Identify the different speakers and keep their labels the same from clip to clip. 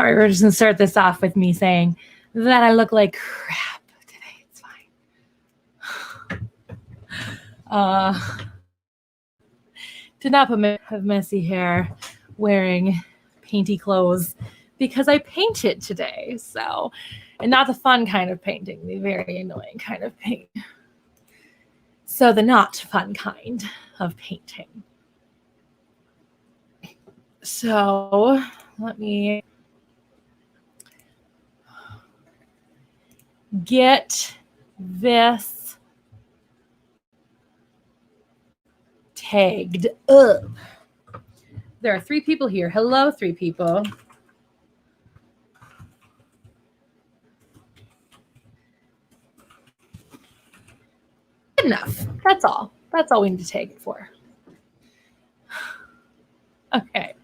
Speaker 1: All right, we're just going to start this off with me saying that I look like crap today. It's fine. Did not have messy hair, wearing painty clothes because I painted today. So, and not the fun kind of painting, the very annoying kind of paint. So the not fun kind of painting. So let me get this tagged up. There are 3 people here. Hello, 3 people. Good enough. That's all. That's all we need to take it for. Okay.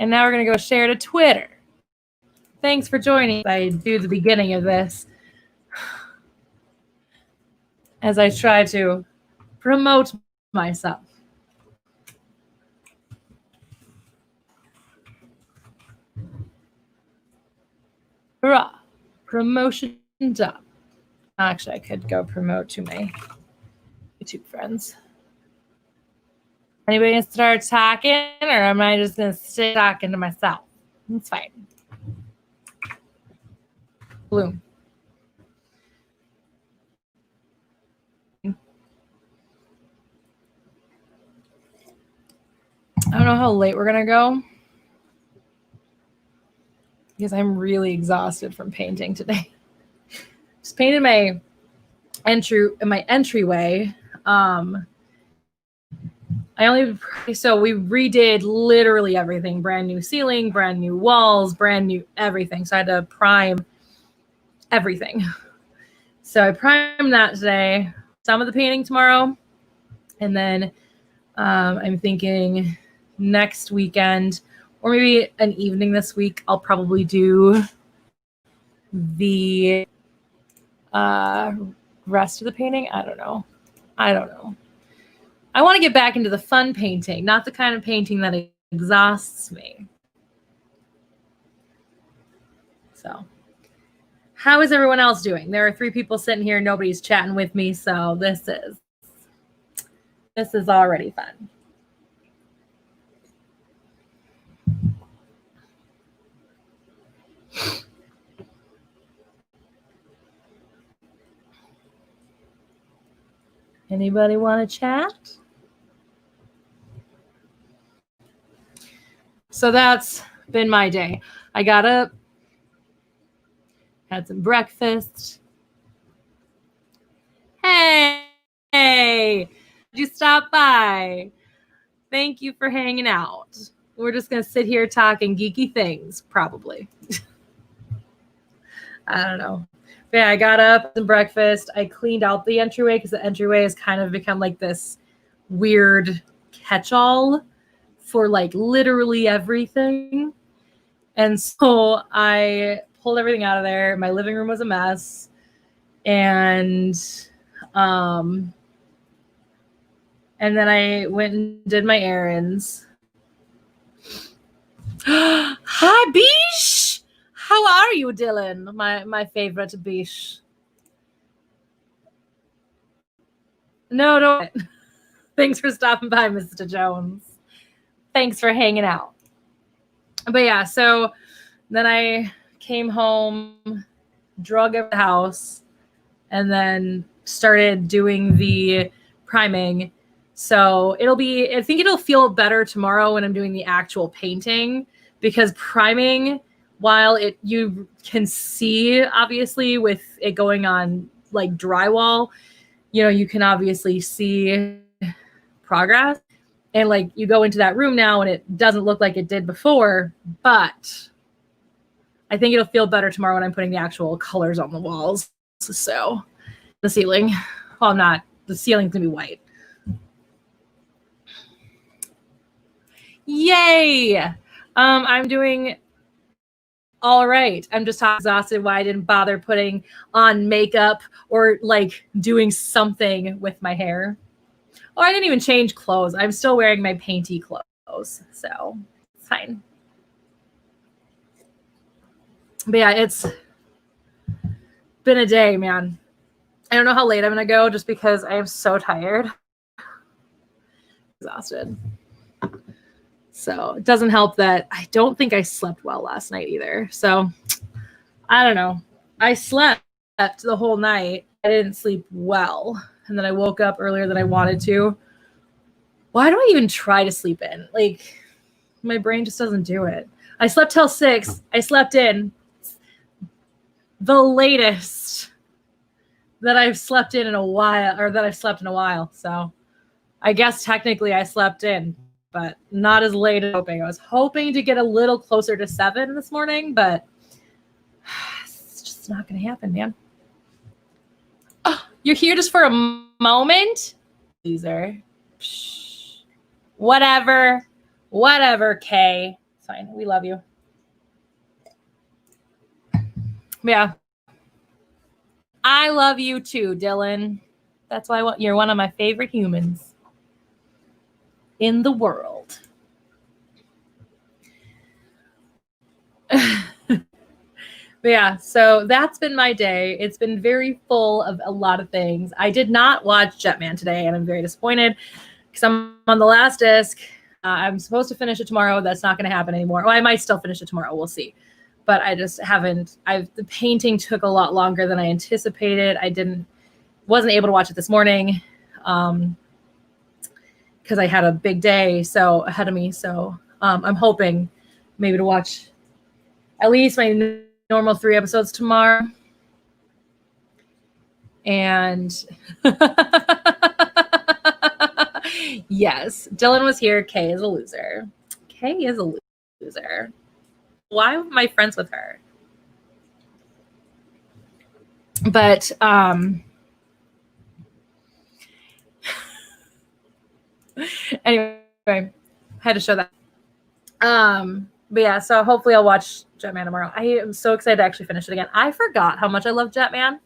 Speaker 1: And now we're going to go share to Twitter. Thanks for joining. I do the beginning of this as I try to promote myself. Hurrah. Promotion done. Actually, I could go promote to my YouTube friends. Anybody going to start talking, or am I just going to stay talking to myself? It's fine. Bloom. I don't know how late we're going to go because I'm really exhausted from painting today. Just painted my entryway. So we redid literally everything. Brand new ceiling, brand new walls, brand new everything. So I had to prime everything. So I primed that today. Some of the painting tomorrow. And then I'm thinking next weekend, or maybe an evening this week, I'll probably do the rest of the painting. I don't know. I want to get back into the fun painting, not the kind of painting that exhausts me. So, how is everyone else doing? There are 3 people sitting here. Nobody's chatting with me, so this is already fun. Anybody want to chat? So that's been my day. I got up, had some breakfast. Hey, did you stop by? Thank you for hanging out. We're just going to sit here talking geeky things, probably. I don't know. But yeah, I got up, some breakfast. I cleaned out the entryway because the entryway has kind of become like this weird catch-all for like literally everything. And so I pulled everything out of there. My living room was a mess. And then I went and did my errands. Hi, Bish! How are you, Dylan? My favorite Bish. No, don't. Thanks for stopping by, Mr. Jones. Thanks for hanging out. But yeah, so then I came home, drug out of the house, and then started doing the priming. So I think it'll feel better tomorrow when I'm doing the actual painting, because priming, while you can see obviously with it going on like drywall, you can obviously see progress. And like you go into that room now and it doesn't look like it did before, but I think it'll feel better tomorrow when I'm putting the actual colors on the walls. So the ceiling, the ceiling's gonna be white. Yay! I'm doing all right. I'm just exhausted why I didn't bother putting on makeup or like doing something with my hair. Oh, I didn't even change clothes. I'm still wearing my painty clothes, so it's fine. But yeah, it's been a day, man. I don't know how late I'm going to go just because I am so tired. Exhausted. So it doesn't help that I don't think I slept well last night either. So I don't know. I slept the whole night. I didn't sleep well. And then I woke up earlier than I wanted to. Why do I even try to sleep in? Like, my brain just doesn't do it. I slept till 6. I slept in. The latest that I've slept in a while, or that I've slept in a while. So I guess technically I slept in, but not as late as hoping. I was hoping to get a little closer to 7 this morning, but it's just not going to happen, man. Oh, you're here just for a moment? Loser. Psh. Whatever, Kay. It's fine. We love you. Yeah. I love you too, Dylan. That's why you're one of my favorite humans in the world. But yeah, so that's been my day. It's been very full of a lot of things. I did not watch Jetman today, and I'm very disappointed because I'm on the last disc. I'm supposed to finish it tomorrow. That's not going to happen anymore. Well, I might still finish it tomorrow. We'll see. But I just haven't. The painting took a lot longer than I anticipated. Wasn't able to watch it this morning because I had a big day ahead of me. So I'm hoping maybe to watch at least my normal 3 episodes tomorrow. And yes, Dylan was here. Kay is a loser. Kay is a loser. Why am I friends with her? But anyway, I had to show that. But yeah, so hopefully I'll watch Jetman tomorrow. I am so excited to actually finish it again. I forgot how much I love Jetman.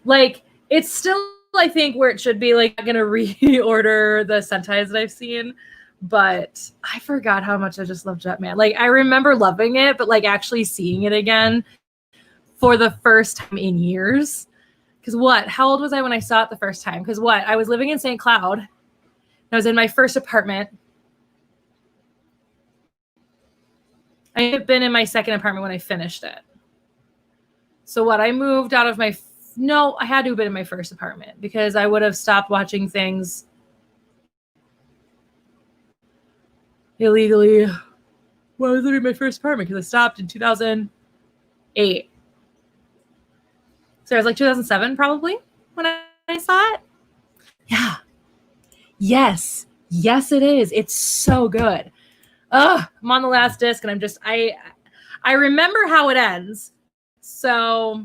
Speaker 1: Like, it's still, I think, where it should be. Like, I'm gonna reorder the Sentais that I've seen, but I forgot how much I just love Jetman. Like, I remember loving it, but like actually seeing it again for the first time in years. Because how old was I when I saw it the first time? Because I was living in St. Cloud. I was in my first apartment. I had been in my second apartment when I finished it. So I moved out of I had to have been in my first apartment because I would have stopped watching things illegally. Well, I was living in my first apartment because I stopped in 2008. So it was like 2007 probably when I saw it. Yeah. Yes, it is. It's so good. I'm on the last disc and I remember how it ends. So,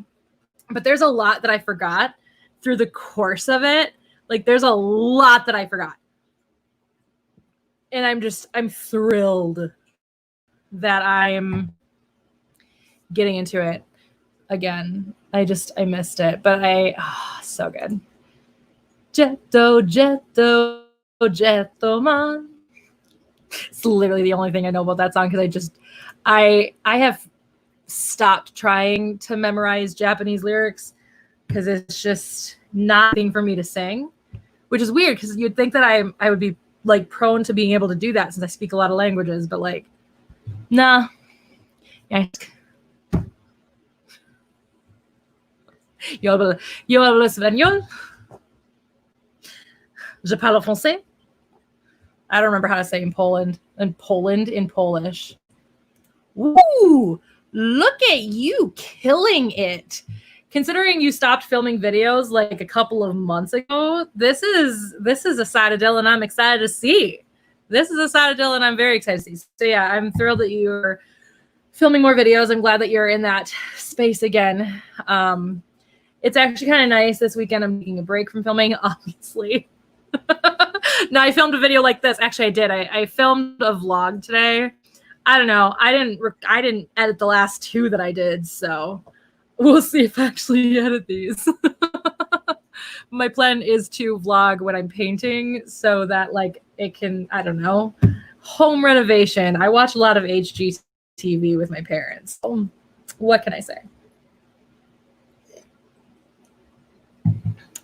Speaker 1: but there's a lot that I forgot through the course of it. Like, there's a lot that I forgot. And I'm thrilled that I'm getting into it again. I missed it, but so good. Jetto man. It's literally the only thing I know about that song because I have stopped trying to memorize Japanese lyrics because it's just nothing for me to sing, which is weird because you'd think that I would be like prone to being able to do that since I speak a lot of languages, but like, nah. Yeah. Yo hablo español. Je parle français. I don't remember how to say in Polish. Woo! Look at you killing it. Considering you stopped filming videos like a couple of months ago, this is a side of Dylan I'm excited to see. This is a side of Dylan I'm very excited to see. So yeah, I'm thrilled that you're filming more videos. I'm glad that you're in that space again. It's actually kind of nice this weekend. I'm taking a break from filming, obviously. No, I filmed a video like this. Actually, I did. I filmed a vlog today. I don't know. I didn't edit the last 2 that I did, so we'll see if I actually edit these. My plan is to vlog when I'm painting so that like it can, I don't know, home renovation. I watch a lot of HGTV TV with my parents. So, what can I say?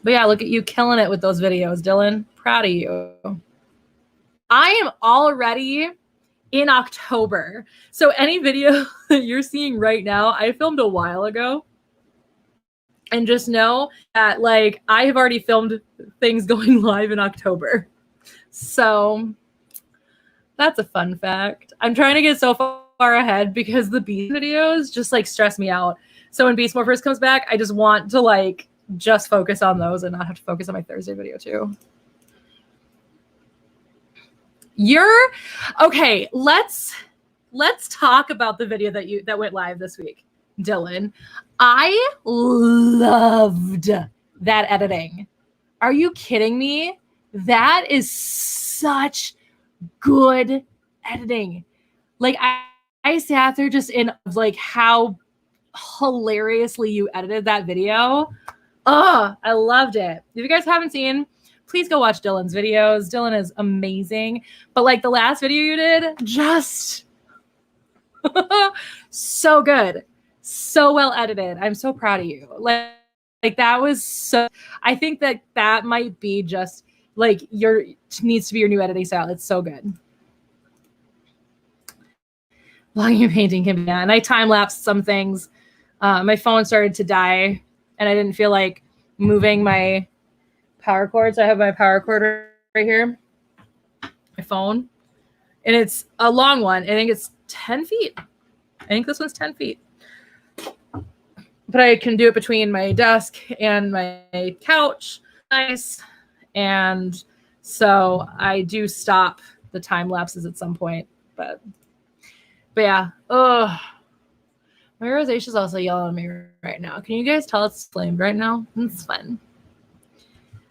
Speaker 1: But yeah, look at you killing it with those videos, Dylan. Proud of you. I am already in October. So any video that you're seeing right now, I filmed a while ago. And just know that like I have already filmed things going live in October. So that's a fun fact. I'm trying to get so far ahead because the Beast videos just like stress me out. So when Beast Morphers comes back, I just want to like just focus on those and not have to focus on my Thursday video too. Okay, let's talk about the video that went live this week, Dylan. I loved that editing. Are you kidding me? That is such good editing. Like I sat there just in like how hilariously you edited that video. Oh, I loved it. If you guys haven't seen, please go watch Dylan's videos. Dylan is amazing. But like the last video you did, just so good. So well edited. I'm so proud of you. Like that was so, I think that might be just like needs to be your new editing style. It's so good. Volume painting can be, and I time-lapsed some things. My phone started to die and I didn't feel like moving my power cord. So I have my power cord right here, my phone, and it's a long one. I think it's 10 feet. I think this one's 10 feet. But I can do it between my desk and my couch. Nice. And so I do stop the time lapses at some point. But yeah. Oh, my rosacea is also yelling at me right now. Can you guys tell it's flamed right now? It's fun.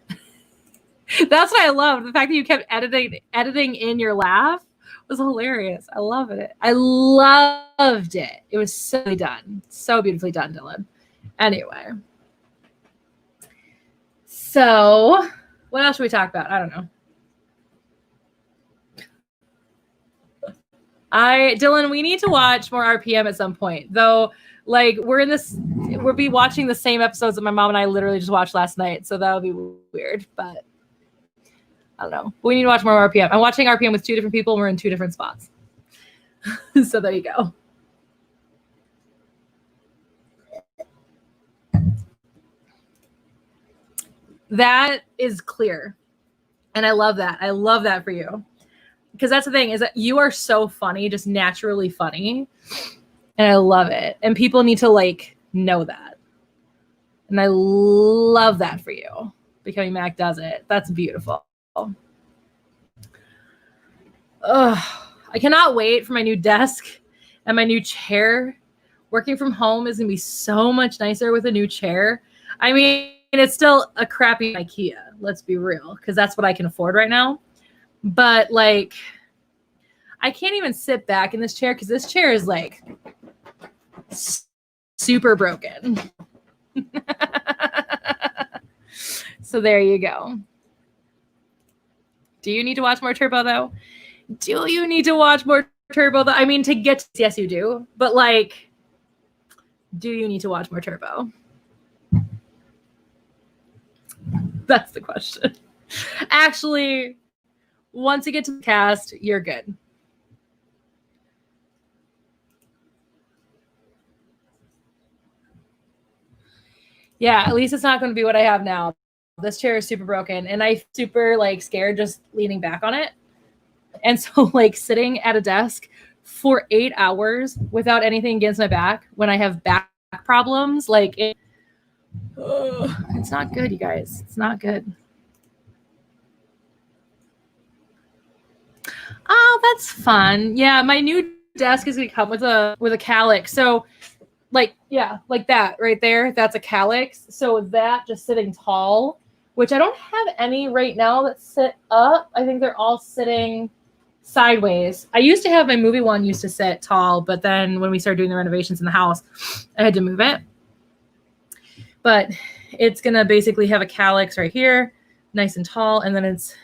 Speaker 1: That's what I love. The fact that you kept editing in your laugh was hilarious. I love it. I loved it. It was so done. So beautifully done, Dylan. Anyway. So what else should we talk about? I don't know. Dylan, we need to watch more RPM at some point, though. Like we'll be watching the same episodes that my mom and I literally just watched last night, so that'll be weird. But I don't know. We need to watch more RPM. I'm watching RPM with two different people, and we're in two different spots. So there you go. That is clear, and I love that. I love that for you. Because that's the thing, is that you are so funny, just naturally funny. And I love it. And people need to like know that. And I love that for you. Becoming Mac does it. That's beautiful. Ugh, I cannot wait for my new desk and my new chair. Working from home is going to be so much nicer with a new chair. I mean, it's still a crappy IKEA. Let's be real. Because that's what I can afford right now. But like, I can't even sit back in this chair because this chair is like super broken. So there you go. Do you need to watch more Turbo though? Do you need to watch more Turbo though? I mean, to get to, yes, you do. But like, do you need to watch more Turbo? That's the question. Actually, once you get to the cast, you're good. Yeah, at least it's not going to be what I have now. This chair is super broken, and I'm super like scared just leaning back on it. And so like sitting at a desk for 8 hours without anything against my back when I have back problems, like it's not good, you guys. It's not good. Oh, that's fun. Yeah, my new desk is gonna come with a calyx. So like, yeah, like that right there. That's a calyx. So that just sitting tall, which I don't have any right now that sit up. I think they're all sitting sideways. I used to have my movie one used to sit tall, but then when we started doing the renovations in the house, I had to move it. But it's gonna basically have a calyx right here, nice and tall, and then it's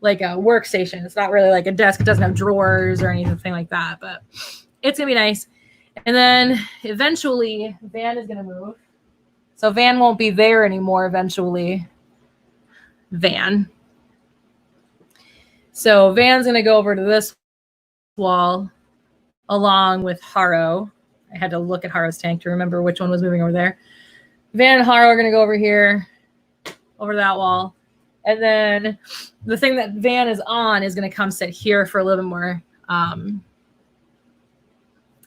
Speaker 1: like a workstation. It's not really like a desk. It doesn't have drawers or anything like that, but it's going to be nice. And then eventually Van is going to move. So Van won't be there anymore eventually. Van. So Van's going to go over to this wall along with Haro. I had to look at Haro's tank to remember which one was moving over there. Van and Haro are going to go over here, over that wall. And then the thing that Van is on is going to come sit here for a little bit more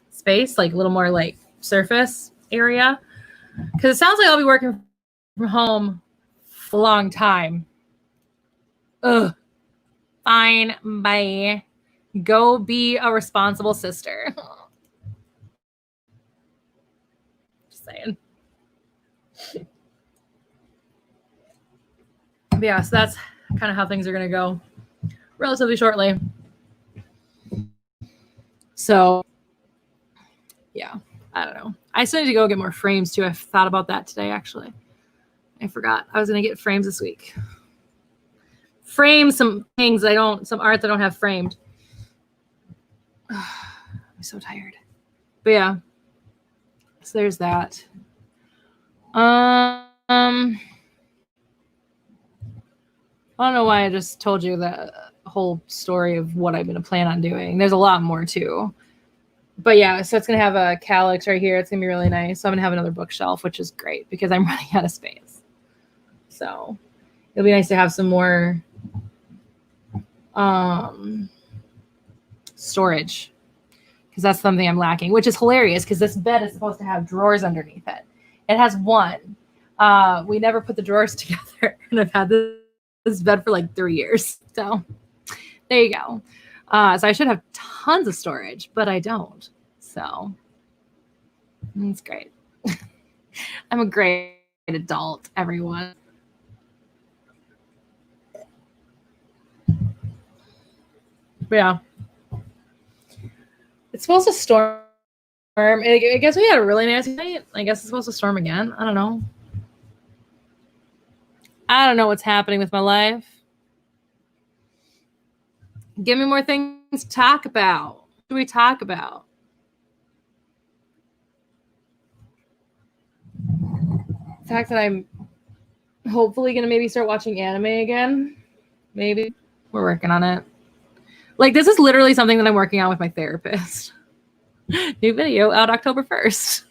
Speaker 1: space, like a little more like surface area. Because it sounds like I'll be working from home for a long time. Ugh. Fine, bye. Go be a responsible sister. Just saying. But yeah, so that's kind of how things are going to go relatively shortly. So, yeah, I don't know. I still need to go get more frames too. I thought about that today, actually. I forgot. I was going to get frames this week. Frame some things some art that I don't have framed. I'm so tired. But yeah, so there's that. I don't know why I just told you the whole story of what I'm going to plan on doing. There's a lot more too. But yeah, so it's going to have a calyx right here. It's going to be really nice. So I'm going to have another bookshelf, which is great because I'm running out of space. So it'll be nice to have some more storage, because that's something I'm lacking, which is hilarious because this bed is supposed to have drawers underneath it. It has one. We never put the drawers together, and I've had this bed for like 3 years. So there you go. So I should have tons of storage, but I don't. So it's great. I'm a great adult, everyone. But yeah. It's supposed to storm. I guess we had a really nasty night. I guess it's supposed to storm again. I don't know. I don't know what's happening with my life. Give me more things to talk about. What do we talk about? The fact that I'm hopefully going to maybe start watching anime again. Maybe. We're working on it. Like, this is literally something that I'm working on with my therapist. New video out October 1st.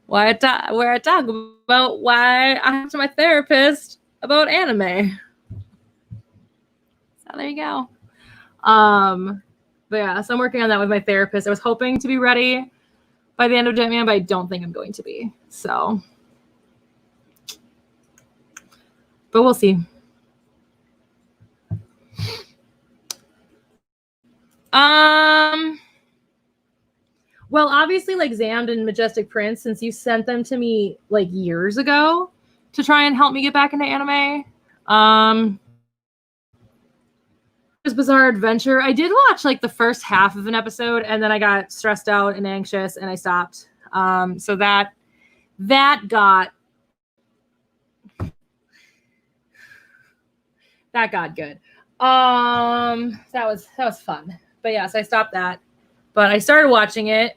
Speaker 1: Where I talk about why I talk to my therapist about anime. So there you go. But yeah, so I'm working on that with my therapist. I was hoping to be ready by the end of Jetman, but I don't think I'm going to be. So, but we'll see. Well, obviously, like Xamd and Majestic Prince, since you sent them to me like years ago to try and help me get back into anime. This Bizarre Adventure. I did watch like the first half of an episode, and then I got stressed out and anxious, and I stopped. So that got good. That was fun. But yeah, so I stopped that. But I started watching it.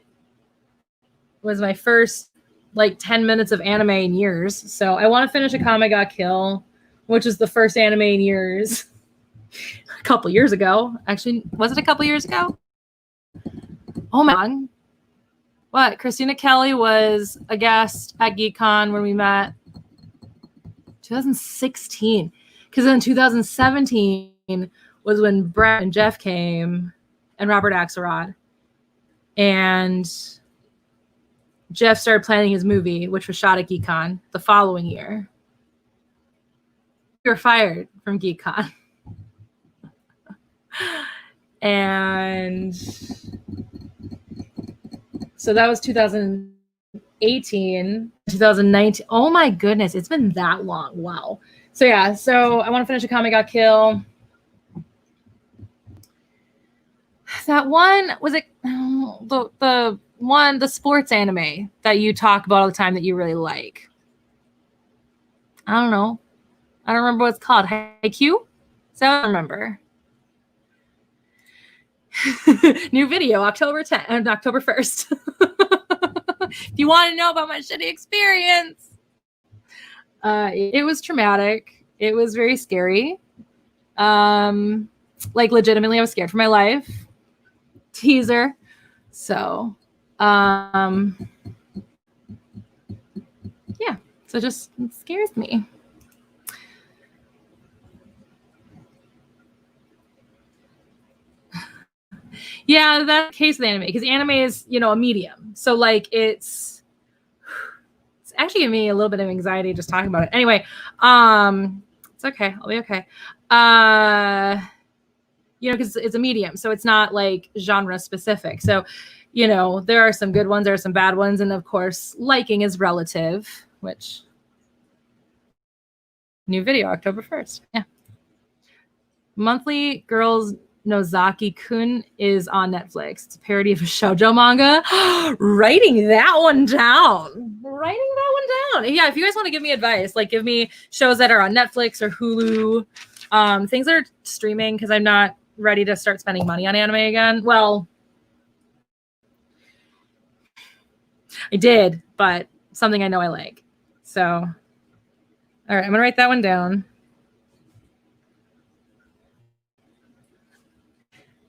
Speaker 1: It was my first like 10 minutes of anime in years. So I want to finish Akame ga Kill, which is the first anime in years. A couple years ago. Actually, was it a couple years ago? Oh my God. What? Christina Kelly was a guest at GeekCon when we met. 2016. Because in 2017 was when Brett and Jeff came and Robert Axelrod. And Jeff started planning his movie, which was shot at GeekCon the following year. We were fired from GeekCon. And so that was 2018, 2019. Oh my goodness, it's been that long. Wow. So yeah, so I want to finish Akame ga Kill. That one, was it the sports anime that you talk about all the time that you really like? I don't know. I don't remember what it's called. Haikyuu? Is that what I remember? New video, October 10th and October 1st. If you want to know about my shitty experience. It was traumatic. It was very scary. Like legitimately, I was scared for my life. Teaser. So, yeah. So just it scares me. Yeah, that's the case with anime, because anime is, a medium. So like it's actually giving me a little bit of anxiety just talking about it. Anyway, it's okay. I'll be okay. Because it's a medium, so it's not like genre specific. So, there are some good ones, there are some bad ones, and of course, liking is relative, which new video, October 1st. Yeah. Monthly Girls Nozaki-kun is on Netflix. It's a parody of a shoujo manga. Writing that one down. Yeah, if you guys want to give me advice, like give me shows that are on Netflix or Hulu, things that are streaming, because I'm not ready to start spending money on anime again. Well, I did, but something I know I like. So, all right, I'm going to write that one down.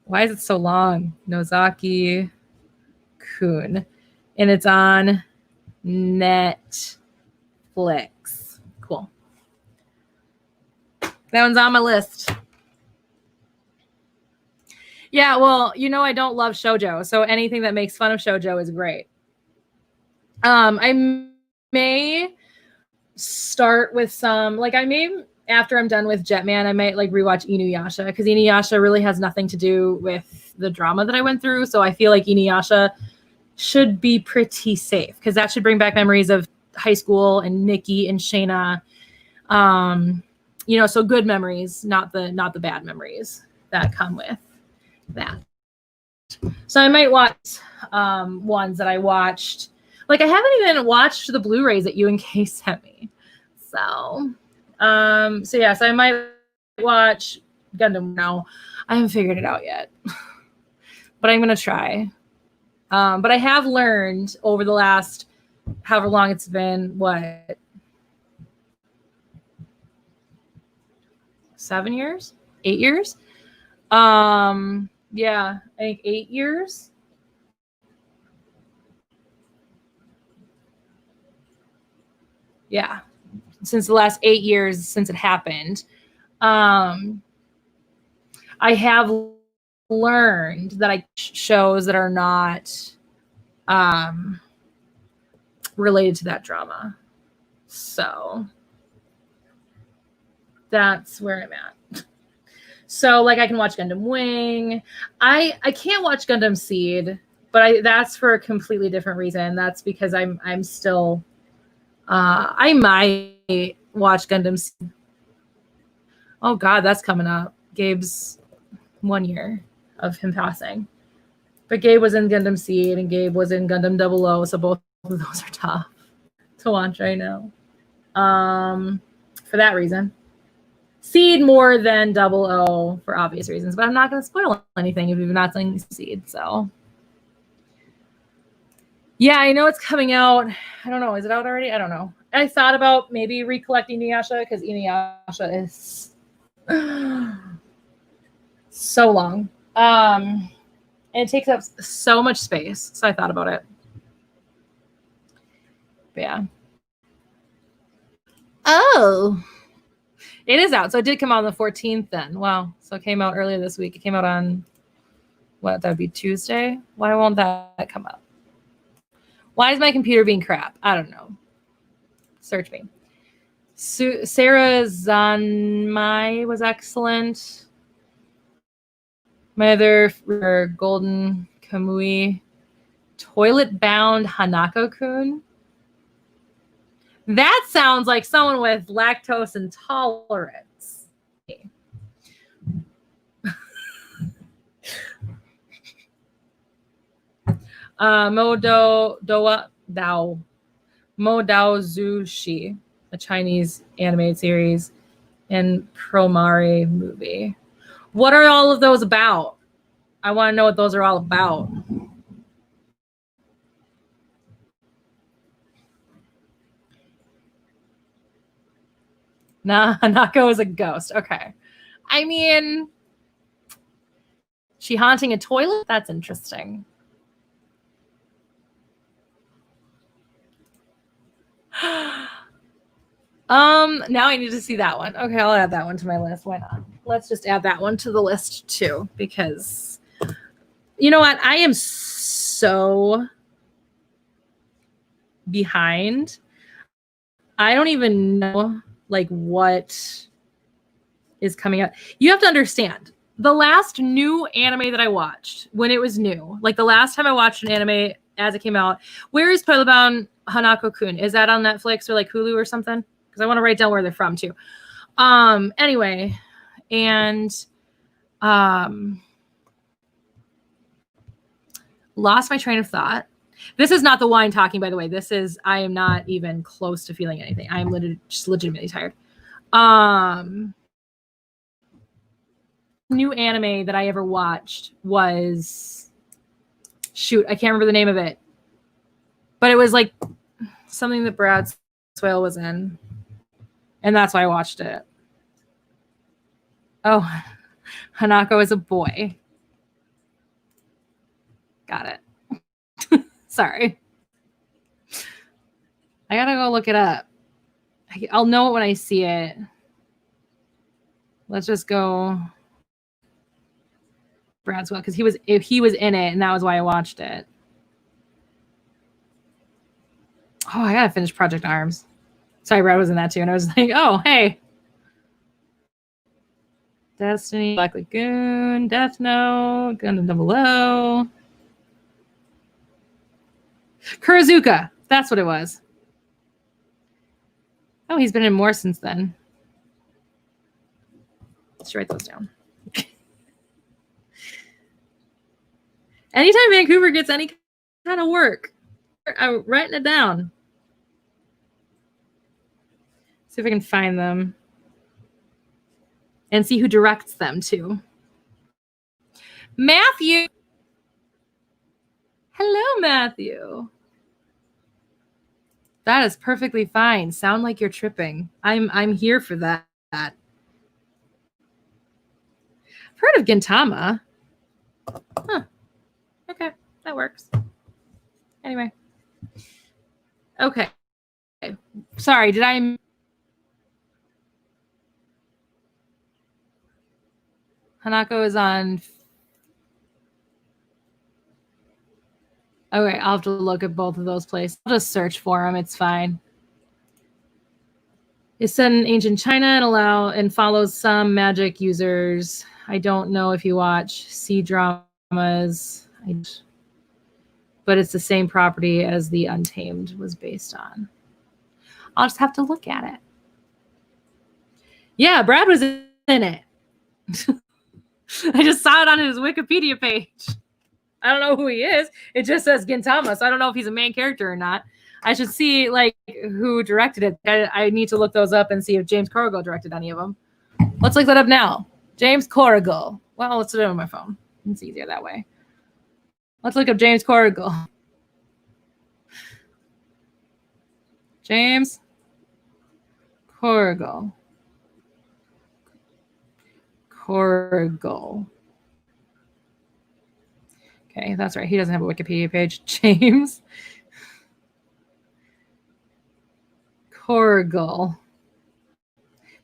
Speaker 1: Why is it so long? Nozaki-kun. And it's on Netflix. Cool. That one's on my list. Yeah, well, I don't love shoujo, so anything that makes fun of shoujo is great. I may start with some, like after I'm done with Jetman, I might like rewatch Inuyasha, because Inuyasha really has nothing to do with the drama that I went through. So I feel like Inuyasha should be pretty safe, because that should bring back memories of high school and Nikki and Shayna. So good memories, not the bad memories that come with that. So I might watch ones that I watched. Like I haven't even watched the Blu-rays that UNK sent me. So so I might watch Gundam now. I haven't figured it out yet, but I'm going to try. But I have learned over the last, however long it's been, 7 years, 8 years. Yeah, I think 8 years. Yeah, since the last 8 years since it happened. I have learned that I shows that are not related to that drama. So that's where I'm at. So like I can watch Gundam Wing. I can't watch Gundam Seed, but that's for a completely different reason. That's because I'm still I might watch Gundam Seed. Oh God, that's coming up. Gabe's 1 year of him passing. But Gabe was in Gundam Seed and Gabe was in Gundam 00, so both of those are tough to watch right now. For that reason. Seed more than 00 for obvious reasons, but I'm not going to spoil anything if you've not seen Seed, so. Yeah, I know it's coming out. I don't know. Is it out already? I don't know. I thought about maybe recollecting Inuyasha, because Inuyasha is so long. And it takes up so much space. So I thought about it. But yeah. Oh. It is out. So it did come out on the 14th then. Wow. So it came out earlier this week. It came out on, that would be Tuesday? Why won't that come up? Why is my computer being crap? I don't know. Search me. Sarah Zanmai was excellent. My other Golden Kamui. Toilet Bound Hanako-kun. That sounds like someone with lactose intolerance. Modaozushi, a Chinese animated series, and Promare movie. What are all of those about? I want to know what those are all about. Nah, Hanako is a ghost. Okay. I mean, she haunting a toilet? That's interesting. Now I need to see that one. Okay, I'll add that one to my list. Why not? Let's just add that one to the list too, because you know what? I am so behind. I don't even know like what is coming out. You have to understand, the last new anime that I watched when it was new, like the last time I watched an anime as it came out, where is Toilet Bound Hanako-kun? Is that on Netflix or like Hulu or something? Because I want to write down where they're from too. Anyway, and lost my train of thought. This is not the wine talking, by the way. This is, I am not even close to feeling anything. I am just legitimately tired. New anime that I ever watched was, shoot, I can't remember the name of it, but it was like something that Brad Swale was in, and that's why I watched it. Oh, Hanako is a boy. Got it. Sorry. I gotta go look it up. I'll know it when I see it. Let's just go Brad Swale, because he was in it, and that was why I watched it. Oh, I gotta finish Project Arms. Sorry, Brad was in that too, and I was like, oh, hey. Destiny, Black Lagoon, Death Note, Gundam 00. Kurozuka, that's what it was. Oh, he's been in more since then. Let's write those down. Anytime Vancouver gets any kind of work, I'm writing it down. See if I can find them. And see who directs them too. Matthew. Hello, Matthew. That is perfectly fine. Sound like you're tripping. I'm here for that. I've heard of Gintama. Huh. Okay, that works. Anyway. Okay. Sorry, did I... Hanako is on... Okay, I'll have to look at both of those places. I'll just search for them. It's fine. It's set in ancient China and follows some magic users. I don't know if you watch C-dramas, but it's the same property as the Untamed was based on. I'll just have to look at it. Yeah, Brad was in it. I just saw it on his Wikipedia page. I don't know who he is. It just says Gintama, so I don't know if he's a main character or not. I should see like who directed it. I need to look those up and see if James Corrigal directed any of them. Let's look that up now. James Corrigal. Well, let's do it on my phone. It's easier that way. Let's look up James Corrigal. James Corrigal. Corrigal. Okay, that's right. He doesn't have a Wikipedia page. James Corrigal.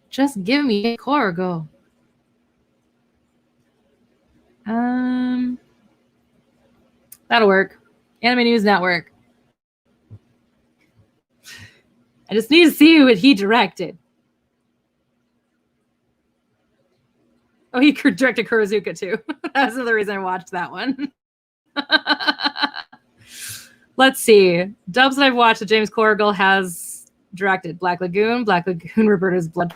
Speaker 1: Just give me a Corrigal. That'll work. Anime News Network. I just need to see what he directed. Oh, he directed Kurozuka too. That's another reason I watched that one. Let's see. Dubs that I've watched that James Corrigal has directed. Black Lagoon, Roberta's Blood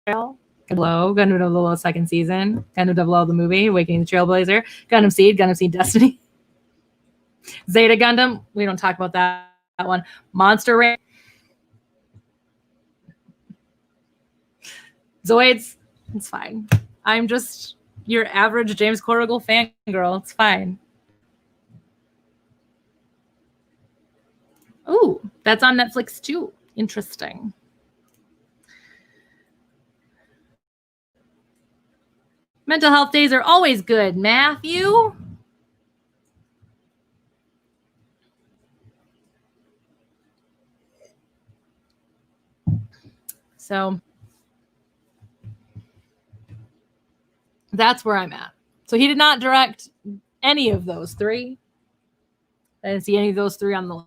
Speaker 1: Trail, Gundam 00 second season, Gundam 00 the movie, Awakening the Trailblazer, Gundam Seed Destiny, Zeta Gundam. We don't talk about that one. Monster Ray. Zoids. It's fine. I'm just your average James Corrigal fangirl. It's fine. Oh, that's on Netflix too. Interesting. Mental health days are always good, Matthew. So that's where I'm at. So he did not direct any of those three. I didn't see any of those three on the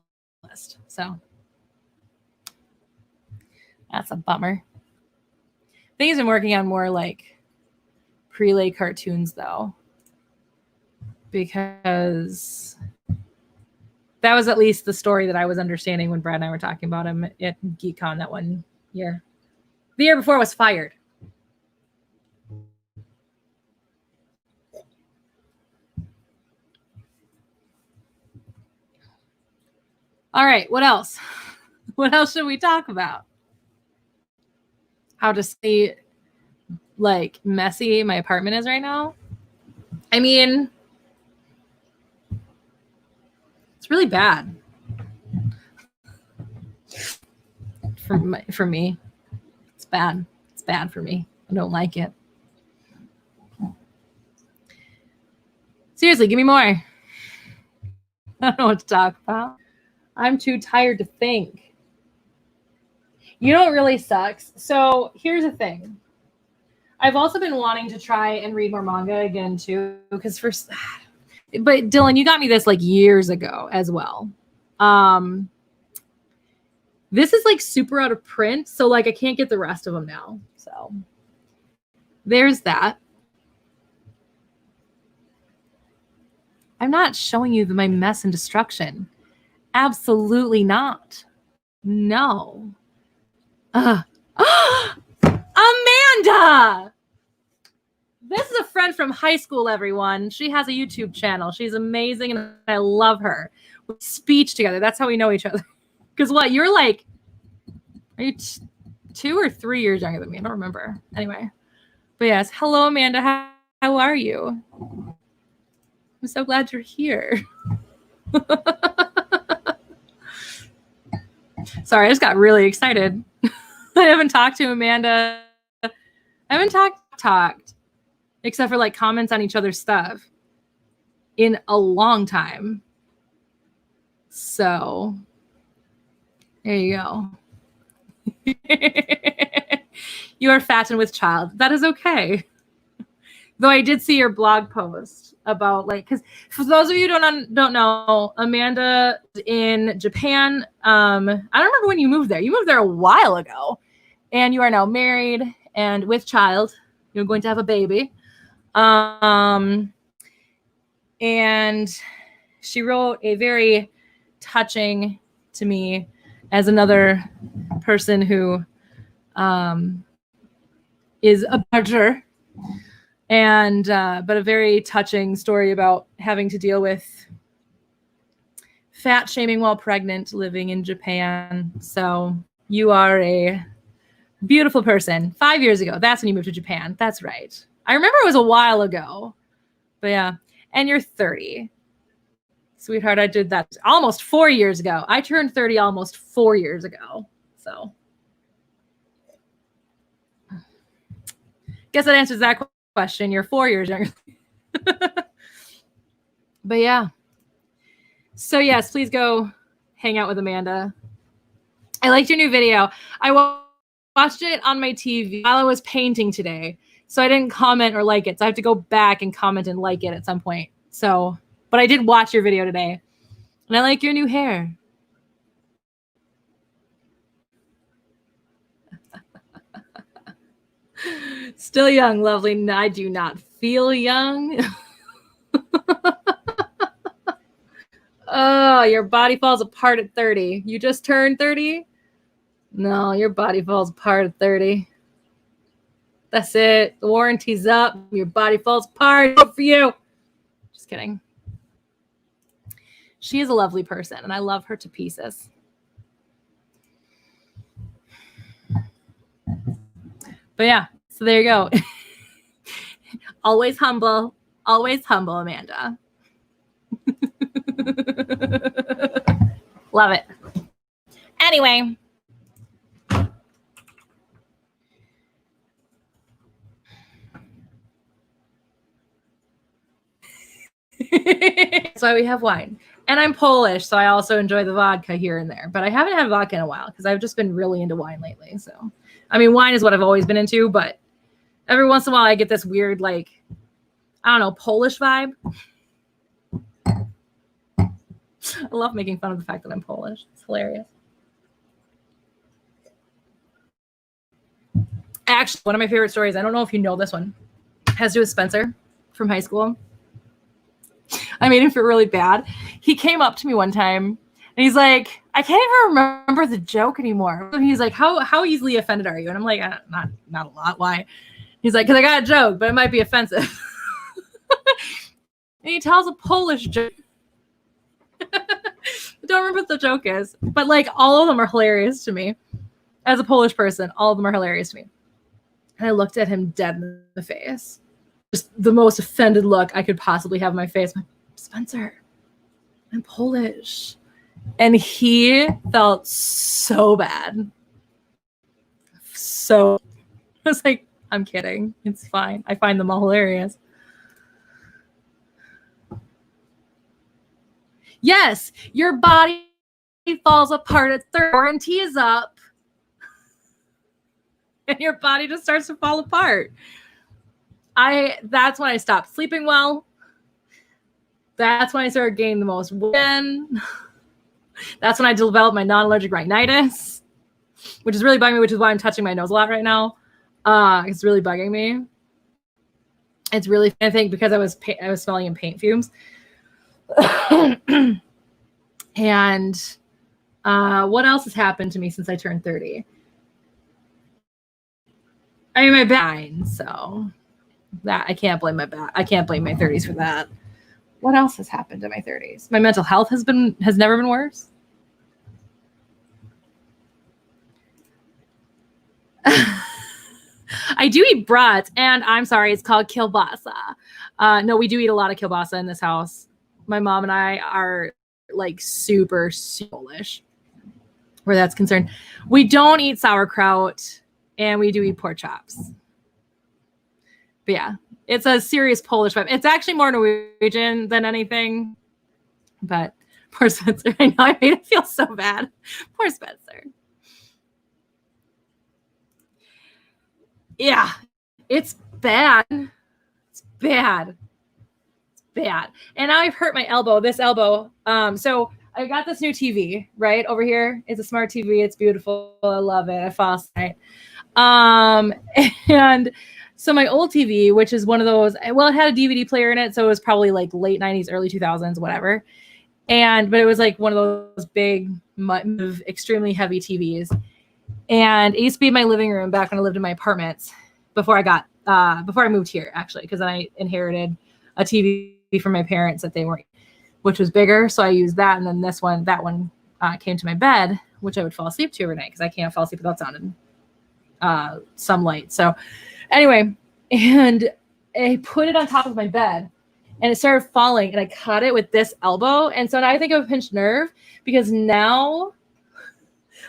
Speaker 1: list. So that's a bummer. I think he's been working on more like prelay cartoons though, because that was at least the story that I was understanding when Brad and I were talking about him at GeekCon that one year. The year before was Fired. All right, what else? What else should we talk about? How to see like messy my apartment is right now. I mean, it's really bad for me. It's bad. It's bad for me. I don't like it. Seriously, give me more. I don't know what to talk about. I'm too tired to think. You know what really sucks? So here's the thing. I've also been wanting to try and read more manga again too, because but Dylan, you got me this like years ago as well. This is like super out of print, so like I can't get the rest of them now. So there's that. I'm not showing you my mess and destruction. Absolutely not. No. Amanda! This is a friend from high school, everyone. She has a YouTube channel. She's amazing, and I love her. We speech together. That's how we know each other. Because what? You're like, are you 2 or 3 years younger than me? I don't remember. Anyway. But yes. Hello, Amanda. How are you? I'm so glad you're here. Sorry, I just got really excited. I haven't talked to Amanda. I haven't talked, except for like comments on each other's stuff in a long time. So there you go. You are fat and with child. That is okay. Though I did see your blog post about like, because for those of you who don't know, Amanda is in Japan. I don't remember when you moved there. You moved there a while ago, and you are now married and with child. You're going to have a baby. And she wrote a very touching to me as another person who is a badger. And but a very touching story about having to deal with fat shaming while pregnant living in Japan. So you are a beautiful person. 5 years ago, that's when you moved to Japan. That's right. I remember it was a while ago. But yeah. And you're 30. Sweetheart, I did that almost 4 years ago. I turned 30 almost 4 years ago. So guess that answers that question. You're 4 years younger. But yeah. So yes, please go hang out with Amanda. I liked your new video. I watched it on my TV while I was painting today. So I didn't comment or like it. So I have to go back and comment and like it at some point. So, but I did watch your video today. And I like your new hair. Still young, lovely. I do not feel young. Oh, your body falls apart at 30. You just turned 30? No, your body falls apart at 30. That's it. The warranty's up. Your body falls apart. Good for you. Just kidding. She is a lovely person, and I love her to pieces. But yeah, so there you go. Always humble, Amanda. Love it. Anyway. That's why we have wine. And I'm Polish, so I also enjoy the vodka here and there. But I haven't had vodka in a while because I've just been really into wine lately. So, I mean, wine is what I've always been into, but every once in a while I get this weird, like, I don't know, Polish vibe. I love making fun of the fact that I'm Polish. It's hilarious. Actually, one of my favorite stories, I don't know if you know this one, has to do with Spencer from high school. I made him feel really bad. He came up to me one time and he's like, I can't even remember the joke anymore. And he's like, how easily offended are you? And I'm like, not a lot. Why? He's like, because I got a joke, but it might be offensive. And he tells a Polish joke. I don't remember what the joke is, but like all of them are hilarious to me. As a Polish person, all of them are hilarious to me. And I looked at him dead in the face. Just the most offended look I could possibly have on my face. I'm like, Spencer, I'm Polish. And he felt so bad. So I was like, I'm kidding. It's fine. I find them all hilarious. Yes, your body falls apart at 30. Warranty is up. And your body just starts to fall apart. That's when I stopped sleeping well. That's when I started gaining the most weight. That's when I developed my non-allergic rhinitis, which is really bugging me, which is why I'm touching my nose a lot right now. It's really bugging me. It's really, I think, because I was smelling in paint fumes. And what else has happened to me since I turned 30? I mean, my back, so that I can't blame my back. I can't blame my 30s for that. What else has happened in my 30s? My mental health has never been worse. I do eat brats, and I'm sorry, it's called kielbasa. No, we do eat a lot of kielbasa in this house. My mom and I are like super Polish where that's concerned. We don't eat sauerkraut, and we do eat pork chops. But yeah, it's a serious Polish vibe. It's actually more Norwegian than anything. But poor Spencer. I know I made him feel so bad. Poor Spencer. Yeah, it's bad. It's bad. It's bad. And now I've hurt my elbow, this elbow. So I got this new TV, right? Over here. It's a smart TV. It's beautiful. I love it. I fall asleep. And so my old TV, which is one of those, well, it had a DVD player in it. So it was probably like late 90s, early 2000s, whatever. But it was like one of those big, extremely heavy TVs. And it used to be in my living room back when I lived in my apartments before I moved here, actually, because then I inherited a TV from my parents that they weren't, which was bigger. So I used that. And then that one came to my bed, which I would fall asleep to every night because I can't fall asleep without sound and some light. So anyway, and I put it on top of my bed and it started falling and I caught it with this elbow. And so now I think of a pinched nerve because now,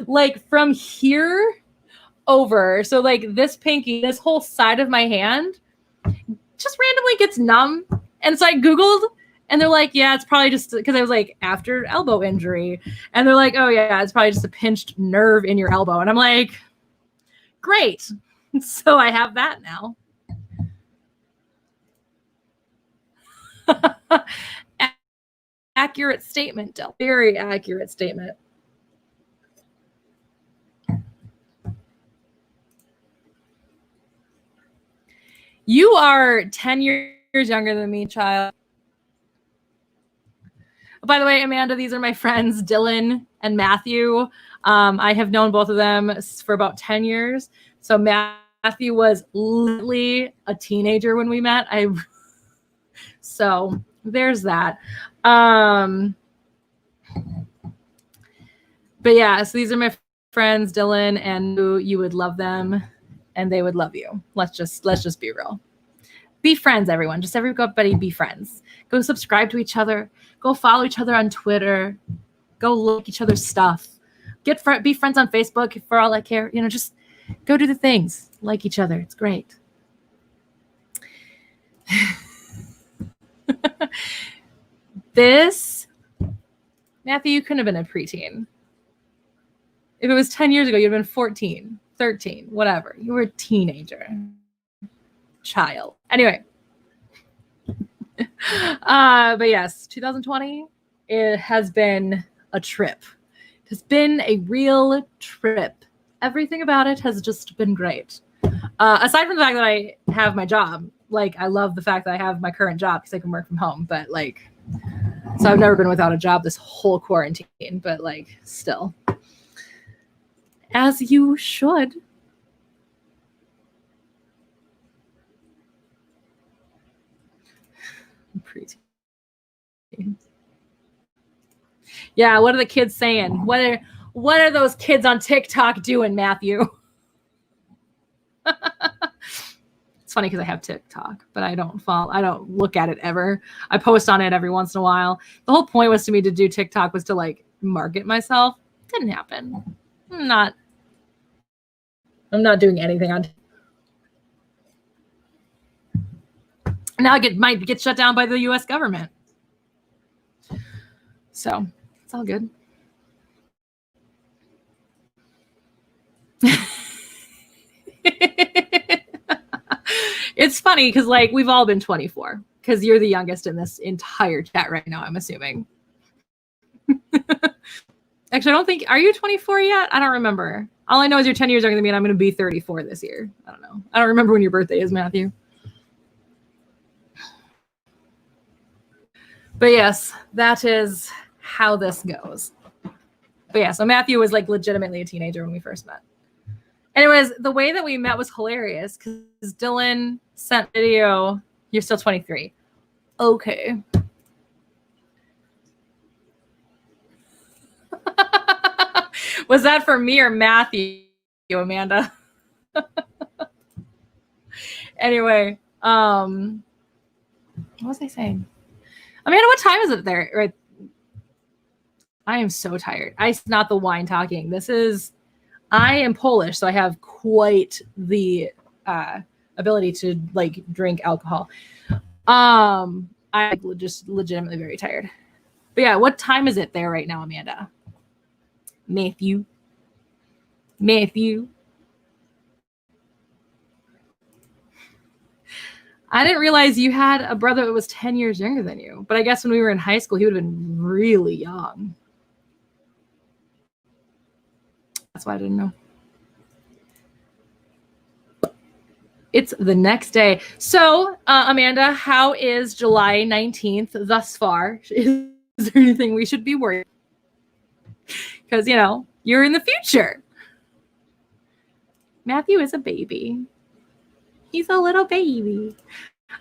Speaker 1: like from here over, so like this pinky, this whole side of my hand just randomly gets numb. And so I Googled and they're like, yeah, it's probably just because I was like after elbow injury. And they're like, oh yeah, it's probably just a pinched nerve in your elbow. And I'm like, great. So I have that now. Accurate statement, Del. Very accurate statement. You are 10 years younger than me, child. By the way, Amanda, these are my friends, Dylan and Matthew. I have known both of them for about 10 years. So Matthew was literally a teenager when we met. So there's that. But yeah, so these are my friends, Dylan, and you would love them. and they would love you. Let's just be real. Be friends, everyone. Just everybody be friends. Go subscribe to each other. Go follow each other on Twitter. Go like each other's stuff. Be friends on Facebook for all I care. Just go do the things. Like each other. It's great. This, Matthew, you couldn't have been a preteen. If it was 10 years ago, you'd have been 14, 13, whatever. You were a teenager. Child. Anyway. But yes, 2020, it has been a trip. It has been a real trip. Everything about it has just been great. Aside from the fact that I have my job, I love the fact that I have my current job because I can work from home, but so I've never been without a job this whole quarantine, but still. As you should. Yeah, what are the kids saying? What are those kids on TikTok doing, Matthew? It's funny because I have TikTok, but I don't look at it ever. I post on it every once in a while. The whole point was to me to do TikTok was to market myself. Didn't happen. I'm not doing anything on now. Might get shut down by the US government. So it's all good. It's funny because we've all been 24 because you're the youngest in this entire chat right now, I'm assuming. Actually, I don't think, are you 24 yet? I don't remember. All I know is you're 10 years younger than me and I'm going to be 34 this year. I don't know. I don't remember when your birthday is, Matthew. But yes, that is how this goes. But yeah, so Matthew was legitimately a teenager when we first met. Anyways, the way that we met was hilarious because Dylan sent video. You're still 23. Okay. Was that for me or Matthew, Amanda? Anyway, what was I saying? Amanda, what time is it there? Right. I am so tired. It's not the wine talking. I am Polish, so I have quite the ability to drink alcohol. I'm just legitimately very tired. But yeah, what time is it there right now, Amanda? Matthew. I didn't realize you had a brother that was 10 years younger than you. But I guess when we were in high school, he would have been really young. That's why I didn't know. It's the next day. So, Amanda, how is July 19th thus far? Is there anything we should be worried? Because, you're in the future. Matthew is a baby. He's a little baby.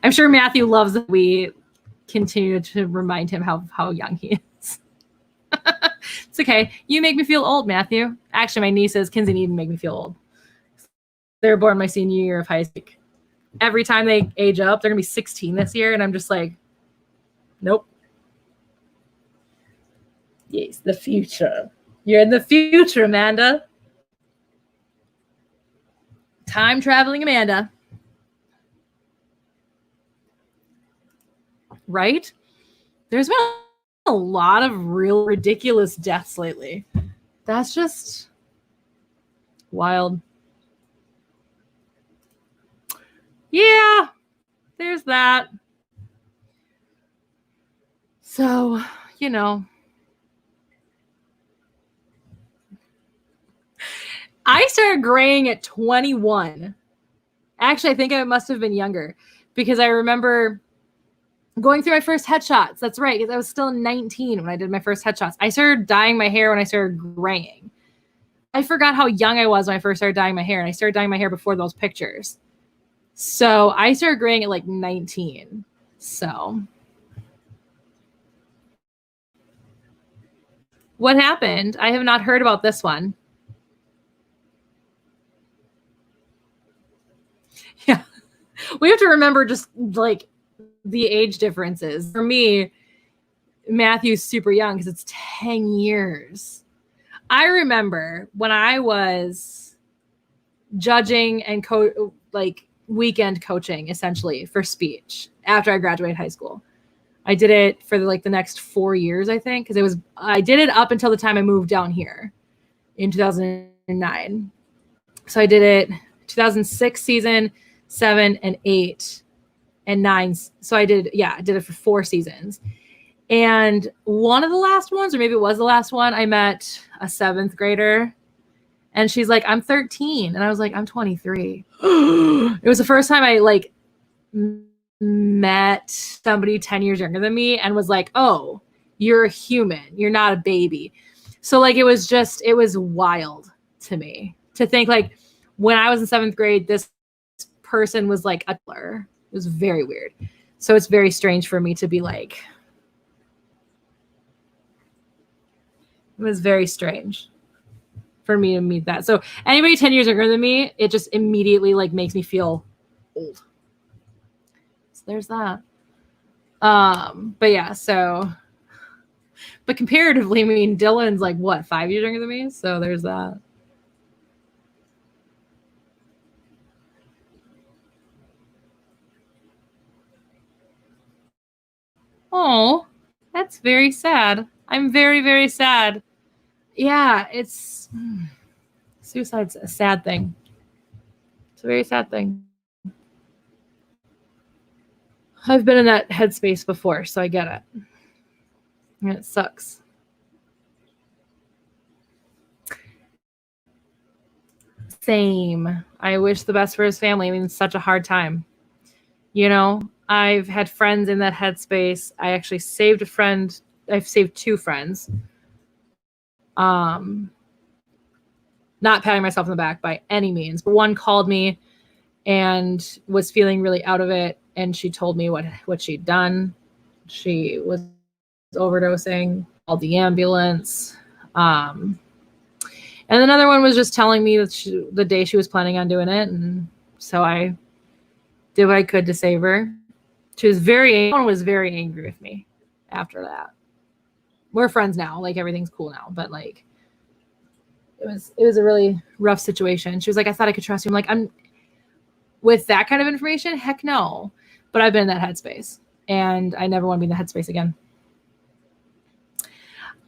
Speaker 1: I'm sure Matthew loves that we continue to remind him how young he is. It's okay. You make me feel old, Matthew. Actually, my nieces, Kinsey and Eden, make me feel old. They were born my senior year of high school. Every time they age up, they're going to be 16 this year. And I'm just nope. Yes, the future. You're in the future, Amanda. Time traveling Amanda. Right? There's been a lot of real ridiculous deaths lately. That's just wild. Yeah, there's that. So, I started graying at 21. Actually, I think I must have been younger because I remember going through my first headshots. That's right, because I was still 19 when I did my first headshots. I started dyeing my hair when I started graying. I forgot how young I was when I first started dyeing my hair, and I started dyeing my hair before those pictures. So I started graying at 19. So what happened? I have not heard about this one. we have to remember just like the age differences. For me, Matthew's super young because it's 10 years. I remember when I was judging and like weekend coaching essentially for speech after I graduated high school. I did it for the next 4 years, I think, because I did it up until the time I moved down here in 2009. So I did it 2006 season, 7 and 8 and 9. So I did it for 4 seasons. And one of the last ones, or maybe it was the last one, I met a 7th grader. And she's like, I'm 13. And I was like, I'm 23. It was the first time I like met somebody 10 years younger than me and was like, oh, you're a human. You're not a baby. So like, it was wild to me to think like when I was in 7th grade, this person was like a toddler. It was very weird. So it's very strange for me to be like, it was very strange for me to meet that. So anybody 10 years younger than me, it just immediately like makes me feel old. So there's that. But yeah, but comparatively, I mean, Dylan's like what, 5 years younger than me? So there's that. Oh, that's very sad. I'm very, very sad. Yeah, suicide's a sad thing. It's a very sad thing. I've been in that headspace before, so I get it. And it sucks. Same. I wish the best for his family. I mean, it's such a hard time. You know, I've had friends in that headspace. I actually saved a friend. I've saved 2 friends. Not patting myself on the back by any means, but one called me and was feeling really out of it. And she told me what she'd done. She was overdosing, called the ambulance. And another one was just telling me that the day she was planning on doing it. And so I did what I could to save her. Everyone was very angry with me after that. We're friends now. Like everything's cool now, but like, it was a really rough situation. She was like, I thought I could trust you. I'm like, with that kind of information, heck no. But I've been in that headspace and I never want to be in the headspace again.